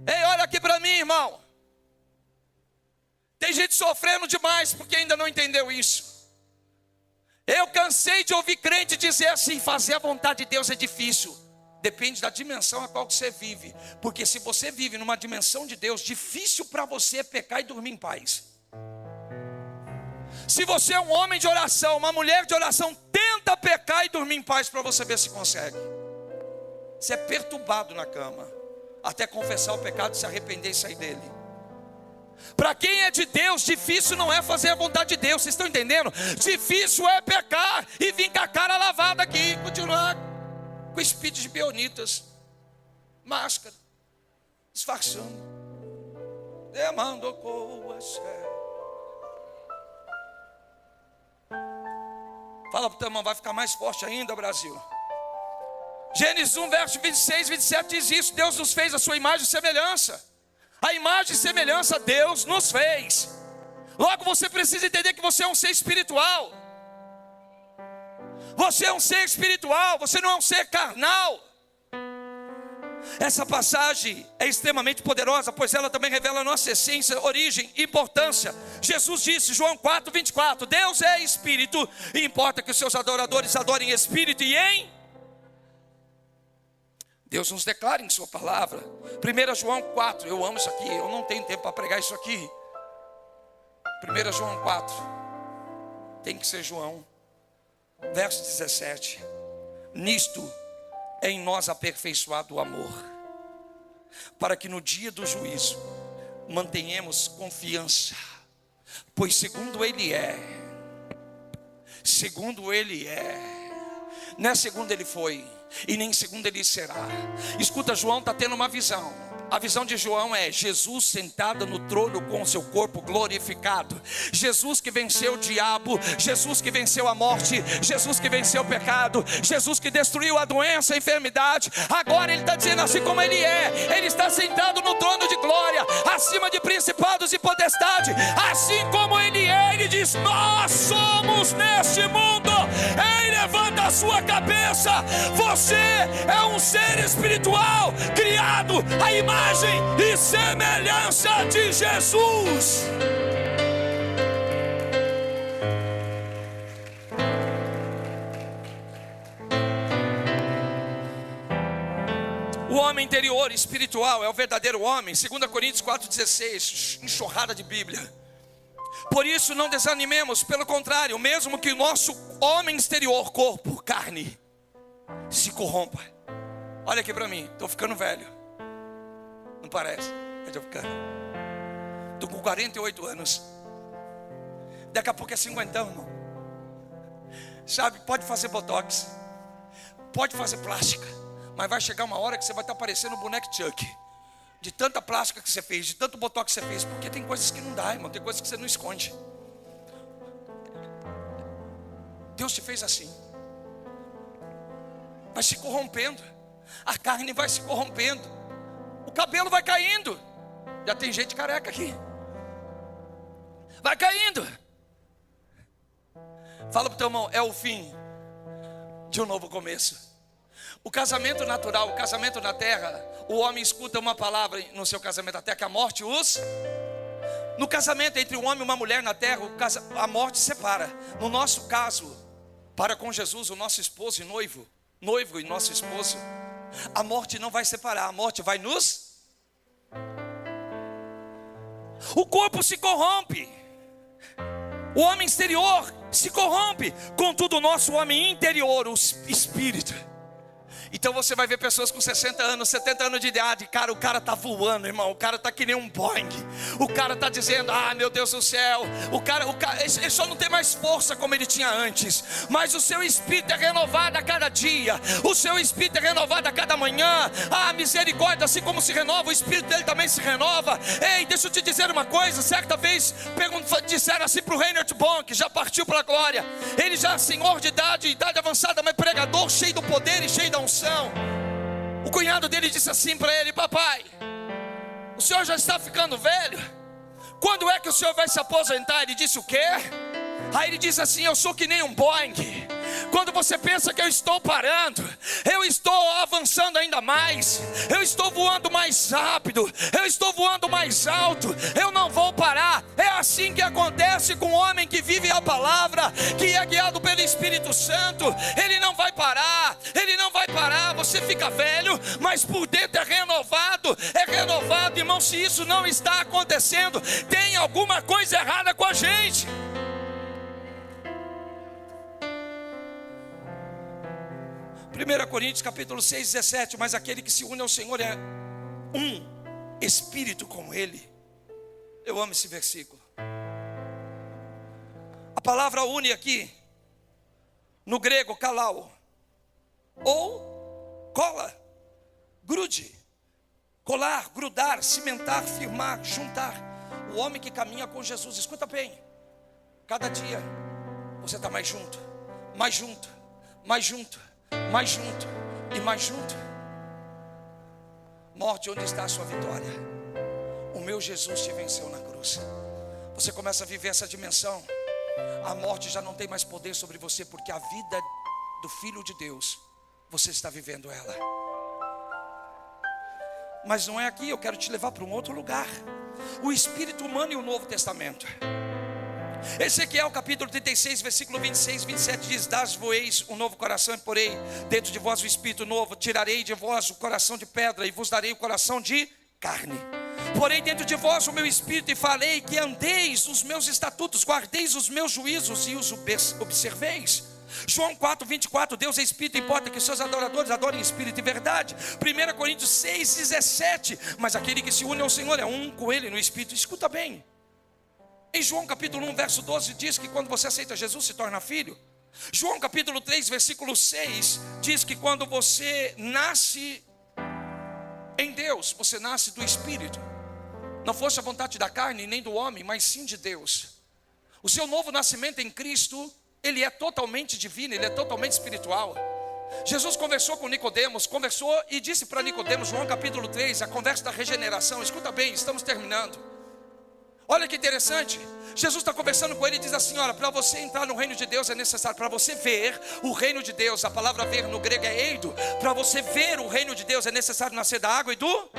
Ei, olha aqui para mim, irmão. Tem gente sofrendo demais porque ainda não entendeu isso. Eu cansei de ouvir crente dizer assim, fazer a vontade de Deus é difícil. Depende da dimensão a qual você vive. Porque se você vive numa dimensão de Deus, difícil para você é pecar e dormir em paz. Se você é um homem de oração, uma mulher de oração, tenta pecar e dormir em paz para você ver se consegue. Você é perturbado na cama, até confessar o pecado, se arrepender e sair dele. Para quem é de Deus, difícil não é fazer a vontade de Deus, vocês estão entendendo? Difícil é pecar e vir com a cara lavada aqui, continuar com espírito de bionitas, máscara, disfarçando. Demando coisa. Fala para o teu irmão, vai ficar mais forte ainda, Brasil. Gênesis 1, verso 26, 27 diz isso: Deus nos fez a sua imagem e semelhança. A imagem e semelhança Deus nos fez. Logo você precisa entender que você é um ser espiritual. Você é um ser espiritual, você não é um ser carnal. Essa passagem é extremamente poderosa, pois ela também revela a nossa essência, origem e importância. Jesus disse, João 4, 24: Deus é espírito, e importa que os seus adoradores adorem em espírito e em... Deus nos declara em sua palavra. 1 João 4, eu amo isso aqui, eu não tenho tempo para pregar isso aqui. 1 João 4, tem que ser João, verso 17: Nisto é em nós aperfeiçoado o amor, para que no dia do juízo mantenhamos confiança, pois segundo Ele é, não é segundo Ele foi, e nem segundo Ele será. Escuta, João está tendo uma visão. A visão de João é Jesus sentado no trono com o seu corpo glorificado. Jesus que venceu o diabo, Jesus que venceu a morte, Jesus que venceu o pecado, Jesus que destruiu a doença, a enfermidade. Agora Ele está dizendo assim como Ele é. Ele está sentado no trono de glória, acima de principados e potestade. Assim como Ele é, Ele diz: nós somos neste mundo. Ei, levanta a sua cabeça. Você é um ser espiritual, criado à imagem e semelhança de Jesus. O homem interior espiritual é o verdadeiro homem. 2 Coríntios 4,16, enxurrada de Bíblia. Por isso não desanimemos, pelo contrário, mesmo que o nosso homem exterior, corpo, carne, se corrompa. Olha aqui para mim, estou ficando velho. Não parece? Eu estou ficando. Estou com 48 anos. Daqui a pouco é 50, irmão. Sabe, pode fazer botox, pode fazer plástica, mas vai chegar uma hora que você vai estar parecendo um boneco Chuck. De tanta plástica que você fez, de tanto botox que você fez. Porque tem coisas que não dá, irmão. Tem coisas que você não esconde. Deus te fez assim. Vai se corrompendo. A carne vai se corrompendo. O cabelo vai caindo. Já tem gente careca aqui. Vai caindo. Fala para o teu irmão, é o fim de um novo começo. O casamento natural, o casamento na terra, o homem escuta uma palavra no seu casamento na terra, que a morte os... No casamento entre um homem e uma mulher na terra, a morte separa. No nosso caso, para com Jesus, o nosso esposo e noivo e nosso esposo, a morte não vai separar, a morte vai nos... O corpo se corrompe, o homem exterior se corrompe, contudo o nosso homem interior, o espírito. Então você vai ver pessoas com 60 anos, 70 anos de idade. Cara, o cara está voando, irmão. O cara está que nem um Boeing. O cara está dizendo, ah, meu Deus do céu. O cara, ele só não tem mais força como ele tinha antes. Mas o seu espírito é renovado a cada dia. O seu espírito é renovado a cada manhã. Ah, misericórdia, assim como se renova, o espírito dele também se renova. Ei, deixa eu te dizer uma coisa. Certa vez disseram assim para o Reinhard Bonk, que já partiu para a glória. Ele já senhor de idade avançada, mas pregador, cheio do poder e cheio da unção. O cunhado dele disse assim para ele: papai, o senhor já está ficando velho, quando é que o senhor vai se aposentar? Ele disse: o quê? Aí ele disse assim: eu sou que nem um Boeing. Quando você pensa que eu estou parando, eu estou avançando ainda mais, eu estou voando mais rápido, eu estou voando mais alto, eu não vou parar. É assim que acontece com o homem que vive a palavra, que é guiado pelo Espírito Santo. Ele não vai parar, ele não vai parar. Você fica velho, mas por dentro é renovado, irmão. Se isso não está acontecendo, tem alguma coisa errada com a gente. 1 Coríntios capítulo 6, 17. Mas aquele que se une ao Senhor é um espírito com Ele. Eu amo esse versículo. A palavra une aqui, no grego, kalau, ou cola, grude, colar, grudar, cimentar, firmar, juntar. O homem que caminha com Jesus, escuta bem, cada dia você está mais junto, mais junto, mais junto, mais junto, E mais junto: morte, onde está a sua vitória? O meu Jesus te venceu na cruz. Você começa a viver essa dimensão. A morte já não tem mais poder sobre você, porque a vida do Filho de Deus, você está vivendo ela. Mas não é aqui, eu quero te levar para um outro lugar. O espírito humano e o Novo Testamento. Ezequiel capítulo 36, versículo 26, 27 diz: dar-vos-eis um novo coração e porei dentro de vós o espírito novo. Tirarei de vós o coração de pedra e vos darei o coração de carne. Porei dentro de vós o meu espírito e farei que andeis os meus estatutos, guardeis os meus juízos e os observeis. João 4, 24, Deus é espírito, importa que os seus adoradores adorem espírito e verdade. 1 Coríntios 6, 17, mas aquele que se une ao Senhor é um com ele no espírito. Escuta bem, em João capítulo 1, verso 12 diz que quando você aceita Jesus se torna filho. João capítulo 3, versículo 6 diz que quando você nasce em Deus, você nasce do espírito. Não fosse a vontade da carne nem do homem, mas sim de Deus. O seu novo nascimento em Cristo, ele é totalmente divino, ele é totalmente espiritual. Jesus conversou com Nicodemos, conversou e disse para Nicodemos, João capítulo 3, a conversa da regeneração. Escuta bem, estamos terminando. Olha que interessante, Jesus está conversando com ele e diz assim: olha, para você entrar no reino de Deus é necessário, para você ver o reino de Deus, a palavra ver no grego é eido, para você ver o reino de Deus é necessário nascer da água e do...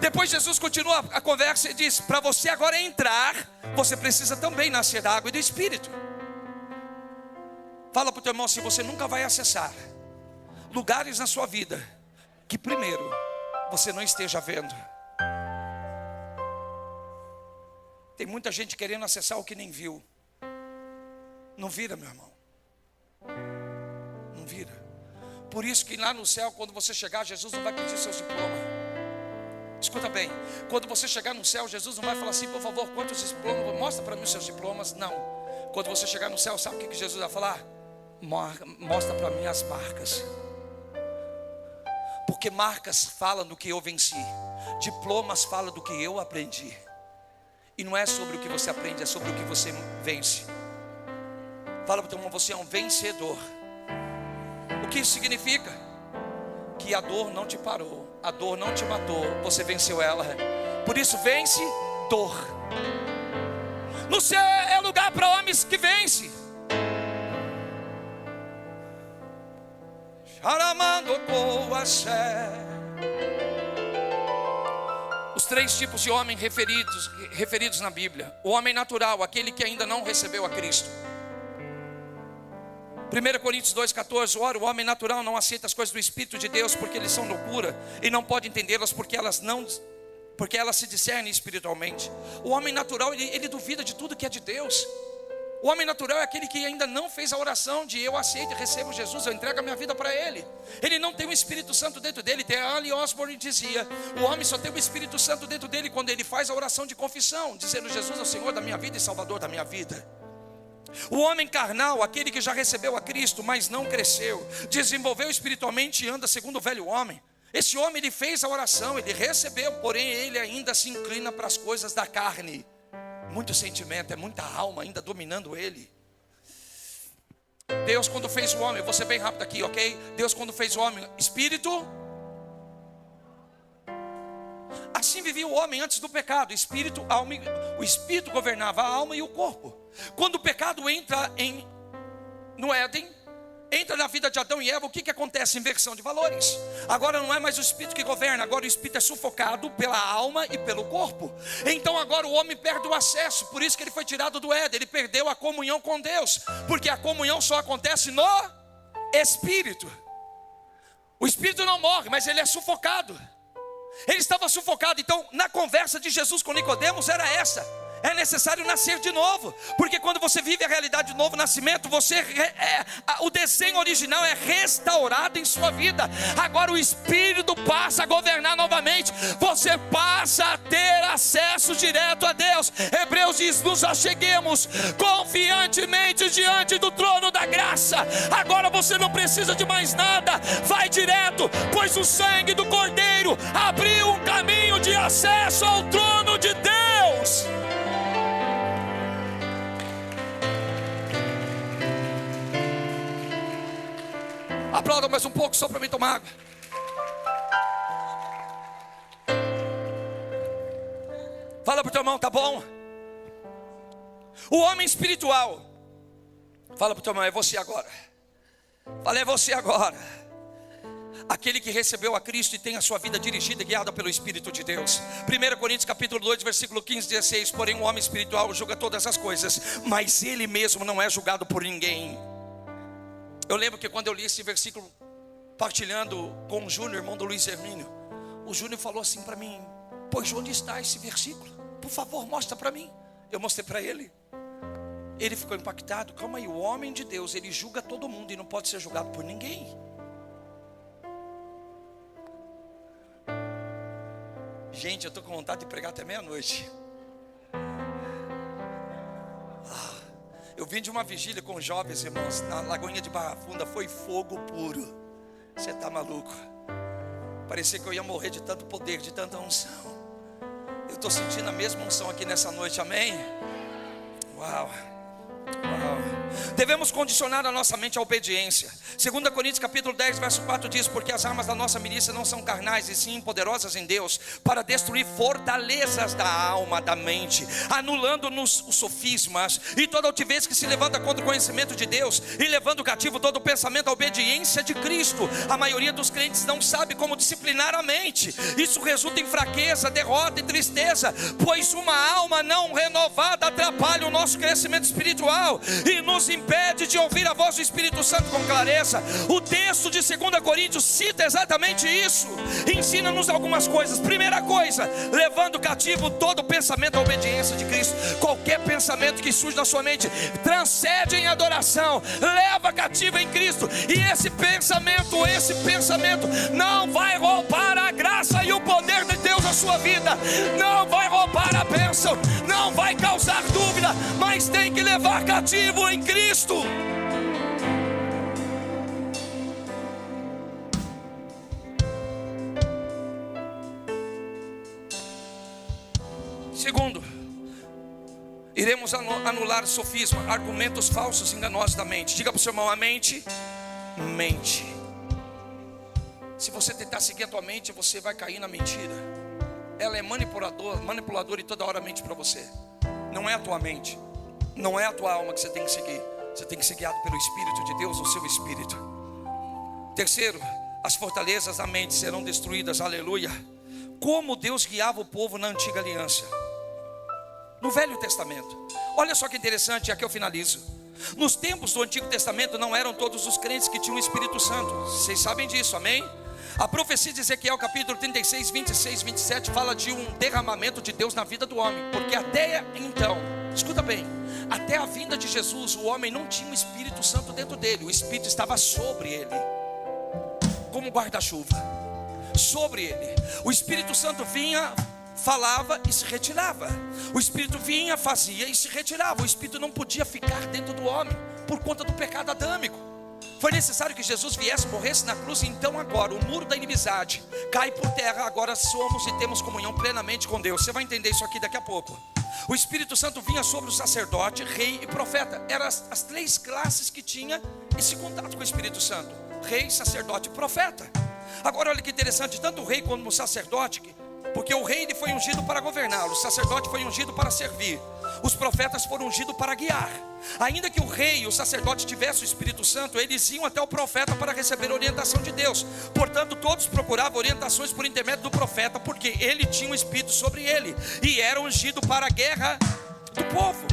Depois Jesus continua a conversa e diz: para você agora entrar, você precisa também nascer da água e do Espírito. Fala para o teu irmão assim: você nunca vai acessar lugares na sua vida que primeiro você não esteja vendo. Tem muita gente querendo acessar o que nem viu. Não vira, meu irmão. Não vira. Por isso que lá no céu, quando você chegar, Jesus não vai pedir seus diplomas. Escuta bem, quando você chegar no céu, Jesus não vai falar assim: por favor, quantos diplomas, mostra para mim os seus diplomas. Não. Quando você chegar no céu, sabe o que Jesus vai falar? Mostra para mim as marcas. Porque marcas falam do que eu venci, diplomas falam do que eu aprendi. E não é sobre o que você aprende, é sobre o que você vence. Fala para o teu irmão: você é um vencedor. O que isso significa? Que a dor não te parou, a dor não te matou, você venceu ela. Por isso vence dor. No céu é lugar para homens que vencem. Os três tipos de homem referidos na Bíblia: o homem natural, aquele que ainda não recebeu a Cristo. 1 Coríntios 2,14, ora, o homem natural não aceita as coisas do Espírito de Deus, porque eles são loucura, e não pode entendê-las, porque elas se discernem espiritualmente. O homem natural, ele duvida de tudo que é de Deus. O homem natural é aquele que ainda não fez a oração de eu aceito e recebo Jesus, eu entrego a minha vida para Ele. Ele não tem o Espírito Santo dentro dele. Ali Osborne dizia: o homem só tem o Espírito Santo dentro dele quando ele faz a oração de confissão, dizendo: Jesus é o Senhor da minha vida e Salvador da minha vida. O homem carnal, aquele que já recebeu a Cristo, mas não cresceu, desenvolveu espiritualmente e anda segundo o velho homem. Esse homem, ele fez a oração, ele recebeu, porém ele ainda se inclina para as coisas da carne. Muito sentimento, é muita alma ainda dominando ele. Deus, quando fez o homem, eu vou ser bem rápido aqui, ok? Deus, quando fez o homem, espírito. Assim vivia o homem antes do pecado: espírito, alma, o espírito governava a alma e o corpo. Quando o pecado entra no Éden, entra na vida de Adão e Eva, o que acontece? Inversão de valores. Agora não é mais o espírito que governa, agora o espírito é sufocado pela alma e pelo corpo. Então agora o homem perde o acesso. Por isso que ele foi tirado do Éden, ele perdeu a comunhão com Deus, porque a comunhão só acontece no espírito. O espírito não morre, mas ele é sufocado. Ele estava sufocado. Então na conversa de Jesus com Nicodemos era essa: é necessário nascer de novo, porque quando você vive a realidade do novo nascimento, o desenho original é restaurado em sua vida. Agora o Espírito passa a governar novamente, você passa a ter acesso direto a Deus. Hebreus diz: nos acheguemos confiantemente diante do trono da graça. Agora você não precisa de mais nada, vai direto, pois o sangue do Cordeiro abriu um caminho de acesso ao trono de Deus. A Aplauda mais um pouco só para mim tomar água. Fala para o teu irmão, tá bom? O homem espiritual. Fala para o teu irmão, é você agora. Fala, é você agora. Aquele que recebeu a Cristo e tem a sua vida dirigida e guiada pelo Espírito de Deus. 1 Coríntios capítulo 2, versículo 15, 16. Porém o homem espiritual julga todas as coisas, mas ele mesmo não é julgado por ninguém. Eu lembro que quando eu li esse versículo, partilhando com o Júnior, irmão do Luiz Hermínio, o Júnior falou assim para mim: pois onde está esse versículo? Por favor, mostra para mim. Eu mostrei para ele. Ele ficou impactado. Calma aí, o homem de Deus, ele julga todo mundo e não pode ser julgado por ninguém. Gente, eu estou com vontade de pregar até meia-noite. Eu vim de uma vigília com jovens irmãos na Lagoinha de Barra Funda. Foi fogo puro. Você está maluco? Parecia que eu ia morrer de tanto poder, de tanta unção. Eu estou sentindo a mesma unção aqui nessa noite, amém? Uau. Devemos condicionar a nossa mente à obediência. 2 Coríntios capítulo 10, verso 4 diz: porque as armas da nossa milícia não são carnais, e sim poderosas em Deus, para destruir fortalezas da alma, da mente, anulando-nos os sofismas e toda altivez que se levanta contra o conhecimento de Deus, e levando cativo todo o pensamento à obediência de Cristo. A maioria dos crentes não sabe como disciplinar a mente. Isso resulta em fraqueza, derrota e tristeza, pois uma alma não renovada atrapalha o nosso crescimento espiritual e nos impede de ouvir a voz do Espírito Santo com clareza. O texto de 2 Coríntios cita exatamente isso. Ensina-nos algumas coisas. Primeira coisa, levando cativo todo pensamento à obediência de Cristo. Qualquer pensamento que surge na sua mente, transcende em adoração, leva cativo em Cristo. E esse pensamento não vai roubar a graça e o poder de Deus na sua vida. Não vai roubar a bênção, não vai causar dúvida, mas tem que levar cativo em Cristo. Segundo, iremos anular sofisma, argumentos falsos e enganosos da mente. Diga para o seu irmão: a mente mente. Se você tentar seguir a tua mente, você vai cair na mentira. Ela é manipuladora e toda hora mente para você. Não é a tua mente, não é a tua alma que você tem que seguir. Você tem que ser guiado pelo Espírito de Deus, o seu Espírito. Terceiro, as fortalezas da mente serão destruídas, aleluia. Como Deus guiava o povo na antiga aliança, no Velho Testamento. Olha só que interessante, aqui eu finalizo. Nos tempos do Antigo Testamento não eram todos os crentes que tinham o Espírito Santo. Vocês sabem disso, amém? A profecia de Ezequiel capítulo 36, 26, 27 fala de um derramamento de Deus na vida do homem. Porque até então, escuta bem, até a vinda de Jesus, o homem não tinha o Espírito Santo dentro dele. O Espírito estava sobre ele, como guarda-chuva, sobre ele. O Espírito Santo vinha, falava e se retirava. O Espírito vinha, fazia e se retirava. O Espírito não podia ficar dentro do homem por conta do pecado adâmico. Foi necessário que Jesus viesse, morresse na cruz. E então agora o muro da inimizade cai por terra. Agora somos e temos comunhão plenamente com Deus. Você vai entender isso aqui daqui a pouco. O Espírito Santo vinha sobre o sacerdote, rei e profeta. Eram as três classes que tinha esse contato com o Espírito Santo: rei, sacerdote e profeta. Agora olha que interessante, tanto o rei como o sacerdote, porque o rei ele foi ungido para governar, o sacerdote foi ungido para servir, os profetas foram ungidos para guiar. Ainda que o rei e o sacerdote tivessem o Espírito Santo, eles iam até o profeta para receber orientação de Deus. Portanto, todos procuravam orientações por intermédio do profeta, porque ele tinha o Espírito sobre ele e era ungido para a guerra do povo.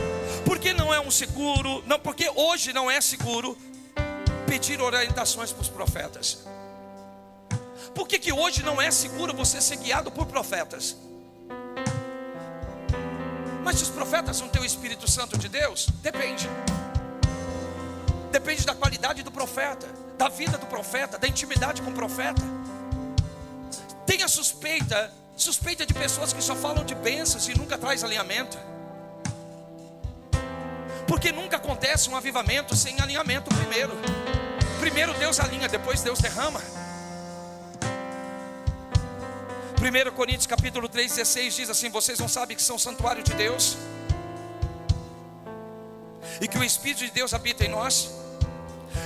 Porque não é seguro, não, porque hoje não é seguro pedir orientações para os profetas. Por que hoje não é seguro você ser guiado por profetas? Mas se os profetas não têm o Espírito Santo de Deus, depende. Depende da qualidade do profeta, da vida do profeta, da intimidade com o profeta. Tenha suspeita de pessoas que só falam de bênçãos e nunca traz alinhamento. Porque nunca acontece um avivamento sem alinhamento primeiro. Primeiro Deus alinha, depois Deus derrama. 1 Coríntios capítulo 3, 16 diz assim: vocês não sabem que são santuário de Deus e que o Espírito de Deus habita em nós?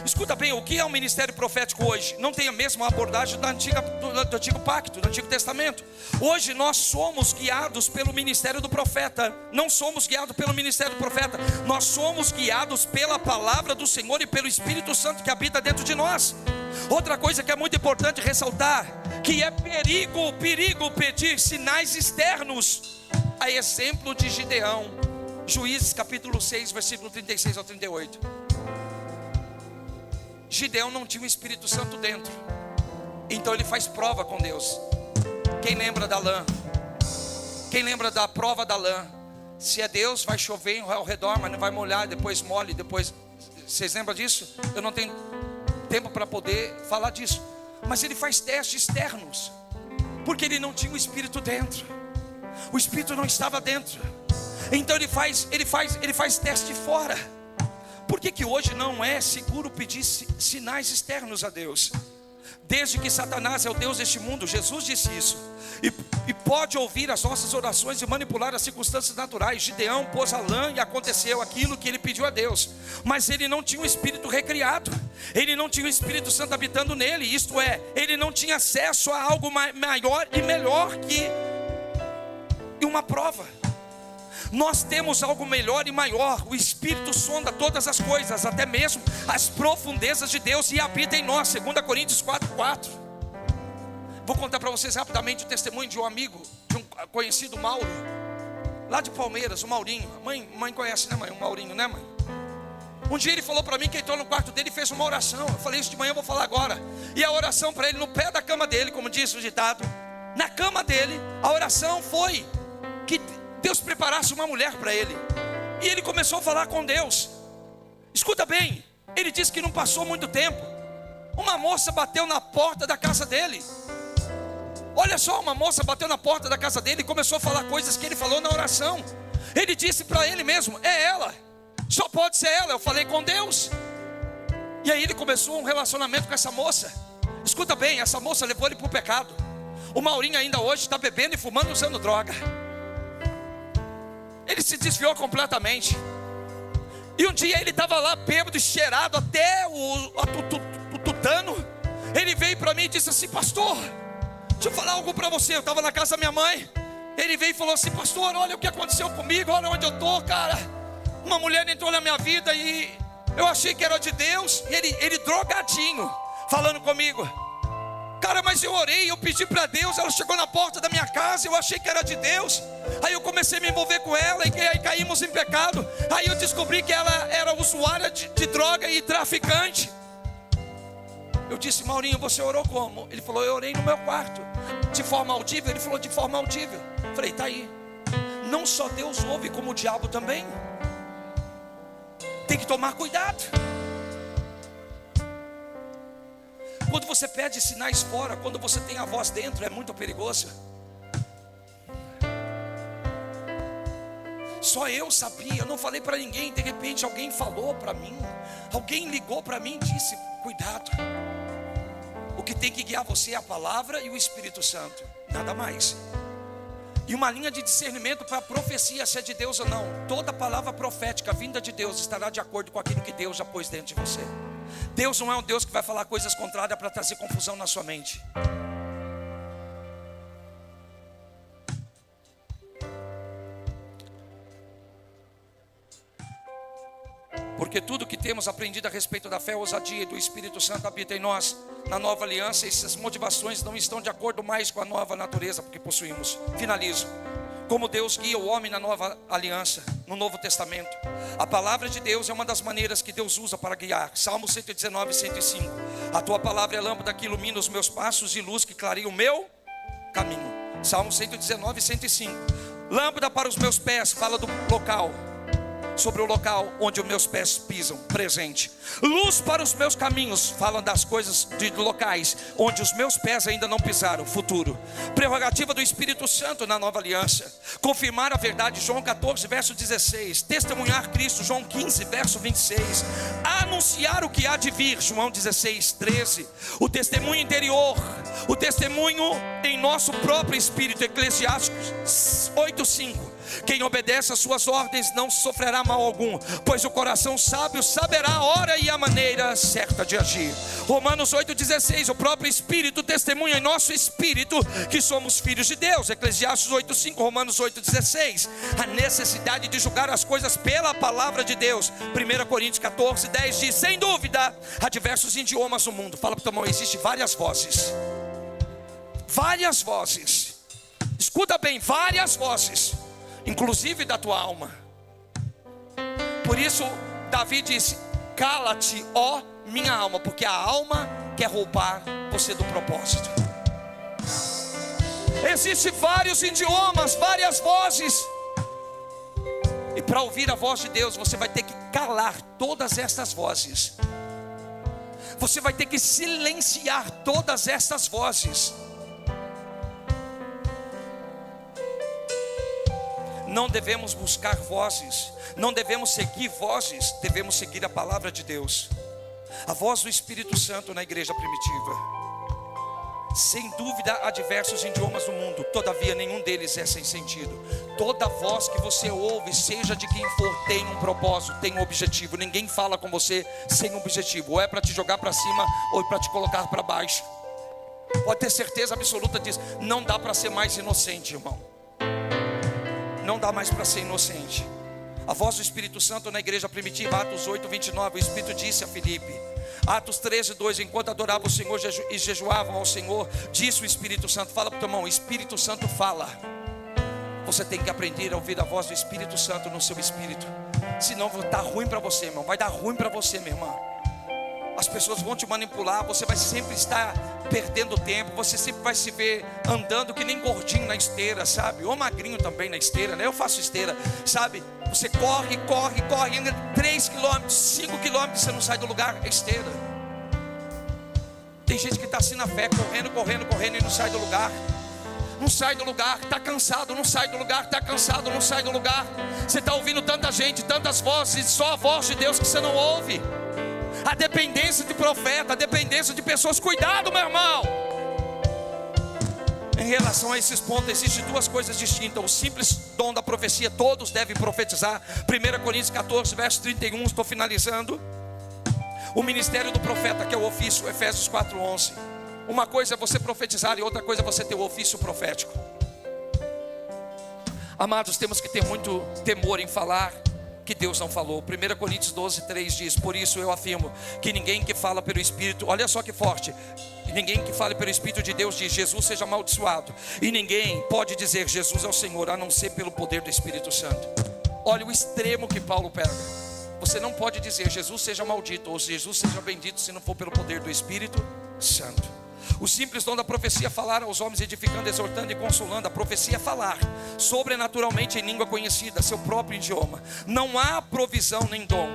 Escuta bem, o que é o ministério profético hoje? Não tem a mesma abordagem do Antigo Pacto, do Antigo Testamento. Hoje nós somos guiados pelo ministério do profeta. Não somos guiados pelo ministério do profeta, nós somos guiados pela palavra do Senhor e pelo Espírito Santo que habita dentro de nós. Outra coisa que é muito importante ressaltar, que é perigo pedir sinais externos, a exemplo de Gideão. Juízes capítulo 6, versículo 36 ao 38. Gideão não tinha o Espírito Santo dentro, então ele faz prova com Deus. Quem lembra da lã? Quem lembra da prova da lã? Se é Deus, vai chover ao redor, mas não vai molhar, depois molhe, depois... Vocês lembram disso? Eu não tenho tempo para poder falar disso. Mas ele faz testes externos, porque ele não tinha o Espírito dentro. O Espírito não estava dentro. Então ele faz teste fora. Por que hoje não é seguro pedir sinais externos a Deus? Desde que Satanás é o Deus deste mundo, Jesus disse isso, e pode ouvir as nossas orações e manipular as circunstâncias naturais. Gideão pôs a lã e aconteceu aquilo que ele pediu a Deus, mas ele não tinha um espírito recriado, ele não tinha o Espírito Santo habitando nele, isto é, ele não tinha acesso a algo maior e melhor que uma prova. Nós temos algo melhor e maior. O Espírito sonda todas as coisas, até mesmo as profundezas de Deus, e habita em nós. 2 Coríntios 4:4. Vou contar para vocês rapidamente o testemunho de um amigo, de um conhecido, Mauro, lá de Palmeiras, o Maurinho. Mãe conhece, né, mãe? O Maurinho, né, mãe? Um dia ele falou para mim que entrou no quarto dele e fez uma oração. Eu falei isso de manhã, eu vou falar agora. E a oração para ele, no pé da cama dele, como diz o ditado, na cama dele, a oração foi que Deus preparasse uma mulher para ele. E ele começou a falar com Deus. Escuta bem, ele disse que não passou muito tempo, uma moça bateu na porta da casa dele. Olha só, uma moça bateu na porta da casa dele e começou a falar coisas que ele falou na oração. Ele disse para ele mesmo: é ela, só pode ser ela, eu falei com Deus. E aí ele começou um relacionamento com essa moça. Escuta bem, essa moça levou ele para o pecado. O Maurinho ainda hoje está bebendo e fumando e usando droga. Ele se desviou completamente. E um dia ele estava lá bêbado e cheirado até o tutano. Ele veio para mim e disse assim: pastor, deixa eu falar algo para você. Eu estava na casa da minha mãe. Ele veio e falou assim: pastor, olha o que aconteceu comigo, olha onde eu estou, cara. Uma mulher entrou na minha vida e eu achei que era de Deus. E ele drogadinho, falando comigo. Cara, mas eu orei, eu pedi para Deus, ela chegou na porta da minha casa, eu achei que era de Deus. Aí eu comecei a me envolver com ela e aí caímos em pecado. Aí eu descobri que ela era usuária de droga e traficante. Eu disse: Maurinho, você orou como? Ele falou: eu orei no meu quarto. De forma audível? Ele falou: de forma audível. Falei: tá aí. Não só Deus ouve, como o diabo também. Tem que tomar cuidado. Quando você pede sinais fora, quando você tem a voz dentro, é muito perigoso. Só eu sabia, eu não falei para ninguém. De repente alguém falou para mim, alguém ligou para mim e disse: cuidado. O que tem que guiar você é a palavra e o Espírito Santo, nada mais. E uma linha de discernimento para a profecia, se é de Deus ou não. Toda palavra profética vinda de Deus estará de acordo com aquilo que Deus já pôs dentro de você. Deus não é um Deus que vai falar coisas contrárias para trazer confusão na sua mente. Porque tudo que temos aprendido a respeito da fé, ousadia e do Espírito Santo habita em nós. Na nova aliança, essas motivações não estão de acordo mais com a nova natureza que possuímos. Finalizo. Como Deus guia o homem na nova aliança, no Novo Testamento. A palavra de Deus é uma das maneiras que Deus usa para guiar. Salmo 119, 105. A tua palavra é lâmpada que ilumina os meus passos e luz que clareia o meu caminho. Salmo 119, 105. Lâmpada para os meus pés, fala do local, sobre o local onde os meus pés pisam, presente. Luz para os meus caminhos, falam das coisas de locais onde os meus pés ainda não pisaram, futuro. Prerrogativa do Espírito Santo na nova aliança. Confirmar a verdade, João 14, verso 16. Testemunhar Cristo, João 15, verso 26. Anunciar o que há de vir, João 16, 13. O testemunho interior, o testemunho em nosso próprio espírito, Eclesiásticos 8, 5. Quem obedece às suas ordens não sofrerá mal algum, pois o coração sábio saberá a hora e a maneira certa de agir. Romanos 8,16, o próprio Espírito testemunha em nosso espírito que somos filhos de Deus. Eclesiastes 8,5, Romanos 8,16, a necessidade de julgar as coisas pela palavra de Deus. 1 Coríntios 14,10 diz: sem dúvida, há diversos idiomas no mundo. Fala para o teu irmão, existem várias vozes. Várias vozes. Escuta bem, várias vozes, inclusive da tua alma. Por isso Davi disse: cala-te, ó minha alma, porque a alma quer roubar você do propósito. Existem vários idiomas, várias vozes. E para ouvir a voz de Deus, você vai ter que calar todas essas vozes. Você vai ter que silenciar todas essas vozes. Não devemos buscar vozes, não devemos seguir vozes, devemos seguir a palavra de Deus. A voz do Espírito Santo na igreja primitiva. Sem dúvida há diversos idiomas no mundo, todavia nenhum deles é sem sentido. Toda voz que você ouve, seja de quem for, tem um propósito, tem um objetivo. Ninguém fala com você sem objetivo, ou é para te jogar para cima, ou é para te colocar para baixo. Pode ter certeza absoluta disso. Não dá para ser mais inocente, irmão. Não dá mais para ser inocente. A voz do Espírito Santo na igreja primitiva, Atos 8:29, o Espírito disse a Filipe. Atos 13:2, enquanto adoravam o Senhor e jejuavam ao Senhor, disse o Espírito Santo. Fala para o teu irmão, o Espírito Santo fala. Você tem que aprender a ouvir a voz do Espírito Santo no seu espírito. Senão vai dar ruim para você, irmão. Vai dar ruim para você, minha irmã. As pessoas vão te manipular, você vai sempre estar perdendo tempo, você sempre vai se ver andando que nem gordinho na esteira, sabe? Ou magrinho também na esteira, né? Eu faço esteira, sabe? Você corre, anda 3 km, 5 km, você não sai do lugar, é esteira. Tem gente que está assim na fé, correndo e não sai do lugar. Não sai do lugar, está cansado, não sai do lugar, está cansado, não sai do lugar. Você está ouvindo tanta gente, tantas vozes, só a voz de Deus que você não ouve. A dependência de profeta, a dependência de pessoas. Cuidado, meu irmão. Em relação a esses pontos, existem duas coisas distintas. O simples dom da profecia, todos devem profetizar. 1 Coríntios 14, verso 31, estou finalizando. O ministério do profeta, que é o ofício, Efésios 4:11. Uma coisa é você profetizar e outra coisa é você ter o ofício profético. Amados, temos que ter muito temor em falar que Deus não falou. 1 Coríntios 12:3 diz: por isso eu afirmo que ninguém que fala pelo Espírito, olha só que forte, ninguém que fale pelo Espírito de Deus diz Jesus seja amaldiçoado, e ninguém pode dizer Jesus é o Senhor a não ser pelo poder do Espírito Santo. Olha o extremo que Paulo pega. Você não pode dizer Jesus seja maldito ou Jesus seja bendito se não for pelo poder do Espírito Santo. O simples dom da profecia é falar aos homens, edificando, exortando e consolando. A profecia é falar sobrenaturalmente em língua conhecida, seu próprio idioma. Não há provisão nem dom.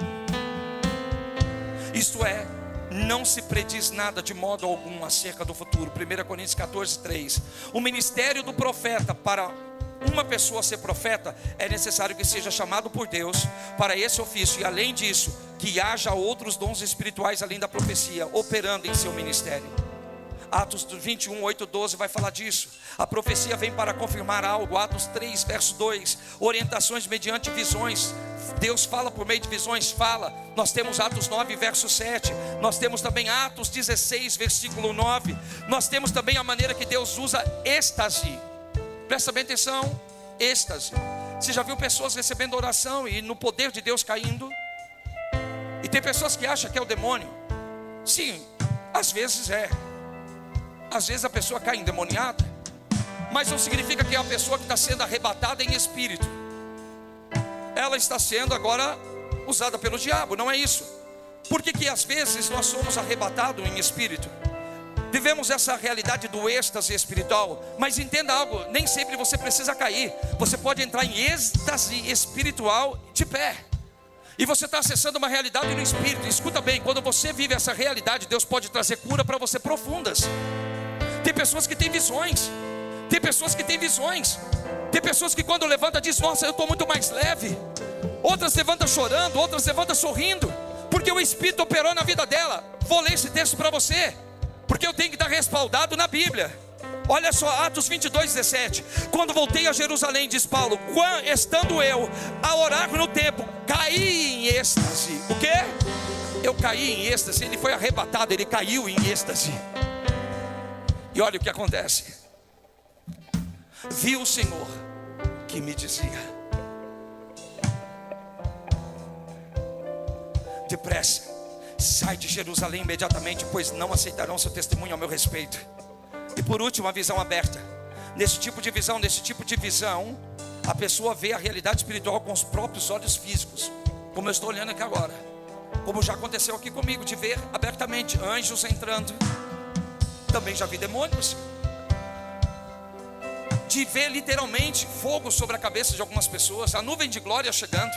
Isto é, não se prediz nada de modo algum acerca do futuro. 1 Coríntios 14:3. O ministério do profeta, para uma pessoa ser profeta, é necessário que seja chamado por Deus para esse ofício. E além disso, que haja outros dons espirituais além da profecia, operando em seu ministério. Atos 21, 8, 12 vai falar disso. A profecia vem para confirmar algo. Atos 3, verso 2, orientações mediante visões. Deus fala por meio de visões, fala. Nós temos Atos 9, verso 7. Nós temos também Atos 16, versículo 9. Nós temos também a maneira que Deus usa êxtase. Presta bem atenção, êxtase. Você já viu pessoas recebendo oração e no poder de Deus caindo? E tem pessoas que acham que é o demônio. Sim, às vezes é. Às vezes a pessoa cai endemoniada, mas não significa que é a pessoa que está sendo arrebatada em espírito. Ela está sendo agora usada pelo diabo, não é isso. Por que às vezes nós somos arrebatados em espírito? Vivemos essa realidade do êxtase espiritual. Mas entenda algo, nem sempre você precisa cair. Você pode entrar em êxtase espiritual de pé. E você está acessando uma realidade no espírito. Escuta bem, quando você vive essa realidade, Deus pode trazer cura para você profundas. Tem pessoas que têm visões. Tem pessoas que têm visões. Tem pessoas que quando levanta diz: nossa, eu estou muito mais leve. Outras levantam chorando, outras levantam sorrindo, porque o Espírito operou na vida dela. Vou ler esse texto para você, porque eu tenho que estar respaldado na Bíblia. Olha só, Atos 22:17. Quando voltei a Jerusalém, diz Paulo, estando eu a orar no templo, caí em êxtase. O quê? Eu caí em êxtase. Ele foi arrebatado, ele caiu em êxtase. E olha o que acontece. Vi o Senhor que me dizia: depressa, sai de Jerusalém imediatamente, pois não aceitarão seu testemunho ao meu respeito. E por último, a visão aberta. Nesse tipo de visão, a pessoa vê a realidade espiritual com os próprios olhos físicos, como eu estou olhando aqui agora, como já aconteceu aqui comigo, de ver abertamente anjos entrando. Também já vi demônios, de ver literalmente fogo sobre a cabeça de algumas pessoas, a nuvem de glória chegando.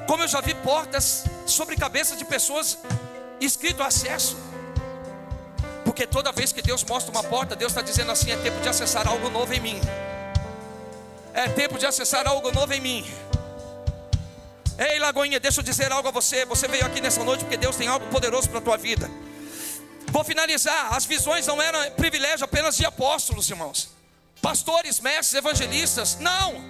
Como eu já vi portas sobre a cabeça de pessoas, escrito acesso. Porque toda vez que Deus mostra uma porta, Deus está dizendo assim: é tempo de acessar algo novo em mim. É tempo de acessar algo novo em mim. Ei, Lagoinha, deixa eu dizer algo a você. Você veio aqui nessa noite porque Deus tem algo poderoso para a tua vida. Vou finalizar. As visões não eram privilégio apenas de apóstolos, irmãos, pastores, mestres, evangelistas. Não.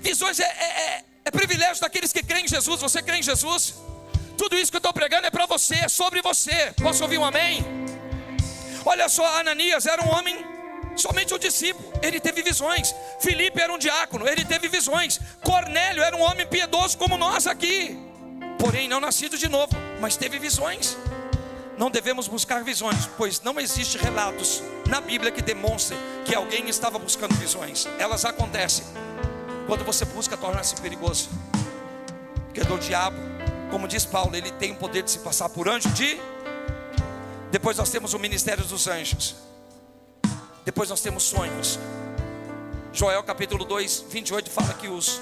Visões é privilégio daqueles que creem em Jesus. Você crê em Jesus? Tudo isso que eu estou pregando é para você, é sobre você. Posso ouvir um amém? Olha só, Ananias era um homem, somente um discípulo, ele teve visões. Filipe era um diácono, ele teve visões. Cornélio era um homem piedoso como nós aqui, porém não nascido de novo, mas teve visões. Não devemos buscar visões, pois não existe relatos na Bíblia que demonstrem que alguém estava buscando visões. Elas acontecem. Quando você busca, torna-se perigoso, porque do diabo, como diz Paulo, ele tem o poder de se passar por anjo de... Depois nós temos o ministério dos anjos. Depois nós temos sonhos. Joel capítulo 2:28 fala que os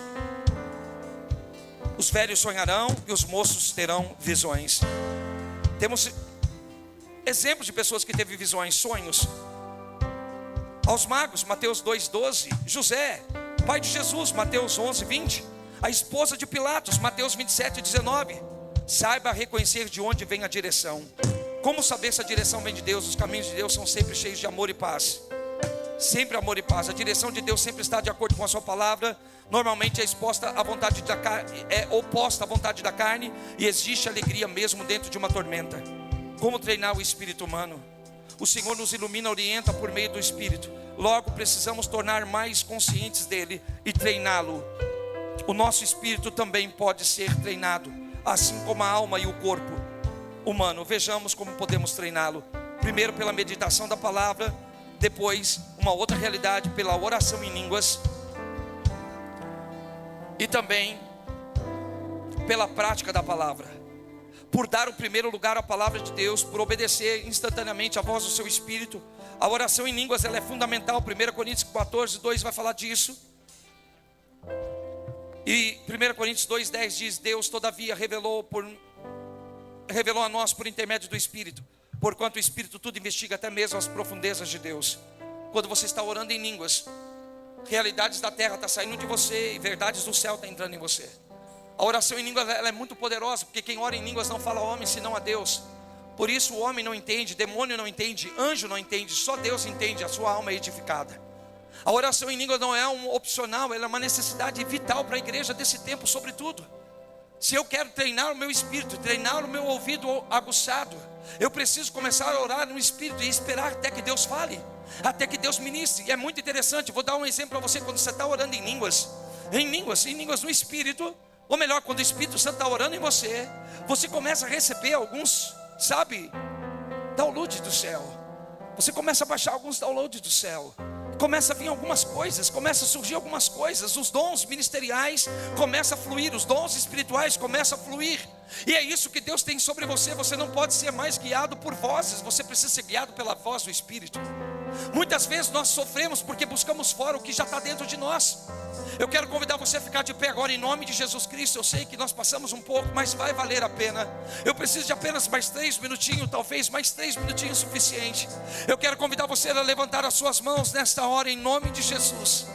velhos sonharão e os moços terão visões. Temos exemplos de pessoas que teve visões, sonhos. Aos magos, Mateus 2:12. José, pai de Jesus, Mateus 11:20. A esposa de Pilatos, Mateus 27:19. Saiba reconhecer de onde vem a direção. Como saber se a direção vem de Deus? Os caminhos de Deus são sempre cheios de amor e paz. Sempre amor e paz. A direção de Deus sempre está de acordo com a sua palavra. Normalmente é oposta à vontade da carne, e existe alegria mesmo dentro de uma tormenta. Como treinar o espírito humano? O Senhor nos ilumina, orienta por meio do Espírito. Logo precisamos tornar mais conscientes dele e treiná-lo. O nosso espírito também pode ser treinado, assim como a alma e o corpo humano. Vejamos como podemos treiná-lo. Primeiro pela meditação da palavra, depois uma outra realidade pela oração em línguas, e também pela prática da palavra. Por dar o primeiro lugar à palavra de Deus, por obedecer instantaneamente a voz do seu espírito. A oração em línguas, ela é fundamental. 1 Coríntios 14:2 vai falar disso. E 1 Coríntios 2:10 diz: Deus todavia revelou a nós por intermédio do Espírito, porquanto o Espírito tudo investiga, até mesmo as profundezas de Deus. Quando você está orando em línguas, realidades da terra estão saindo de você e verdades do céu estão entrando em você. A oração em línguas, ela é muito poderosa, porque quem ora em línguas não fala a homem senão a Deus. Por isso o homem não entende, demônio não entende, anjo não entende, só Deus entende, a sua alma é edificada. A oração em línguas não é um opcional, ela é uma necessidade vital para a igreja desse tempo, sobretudo. Se eu quero treinar o meu espírito, treinar o meu ouvido aguçado, eu preciso começar a orar no espírito e esperar até que Deus fale, até que Deus ministre. E é muito interessante, vou dar um exemplo para você. Quando você está orando em línguas no espírito, ou melhor, quando o Espírito Santo está orando em você, você começa a receber alguns, downloads do céu. Você começa a baixar alguns downloads do céu. Começa a vir algumas coisas, começa a surgir algumas coisas. Os dons ministeriais começam a fluir, os dons espirituais começam a fluir. E é isso que Deus tem sobre você. Você não pode ser mais guiado por vozes, você precisa ser guiado pela voz do Espírito. Muitas vezes nós sofremos porque buscamos fora o que já está dentro de nós. Eu quero convidar você a ficar de pé agora em nome de Jesus Cristo. Eu sei que nós passamos um pouco, mas vai valer a pena. Eu preciso de apenas mais 3 minutinhos, talvez mais 3 minutinhos suficiente. Eu quero convidar você a levantar as suas mãos nesta hora em nome de Jesus.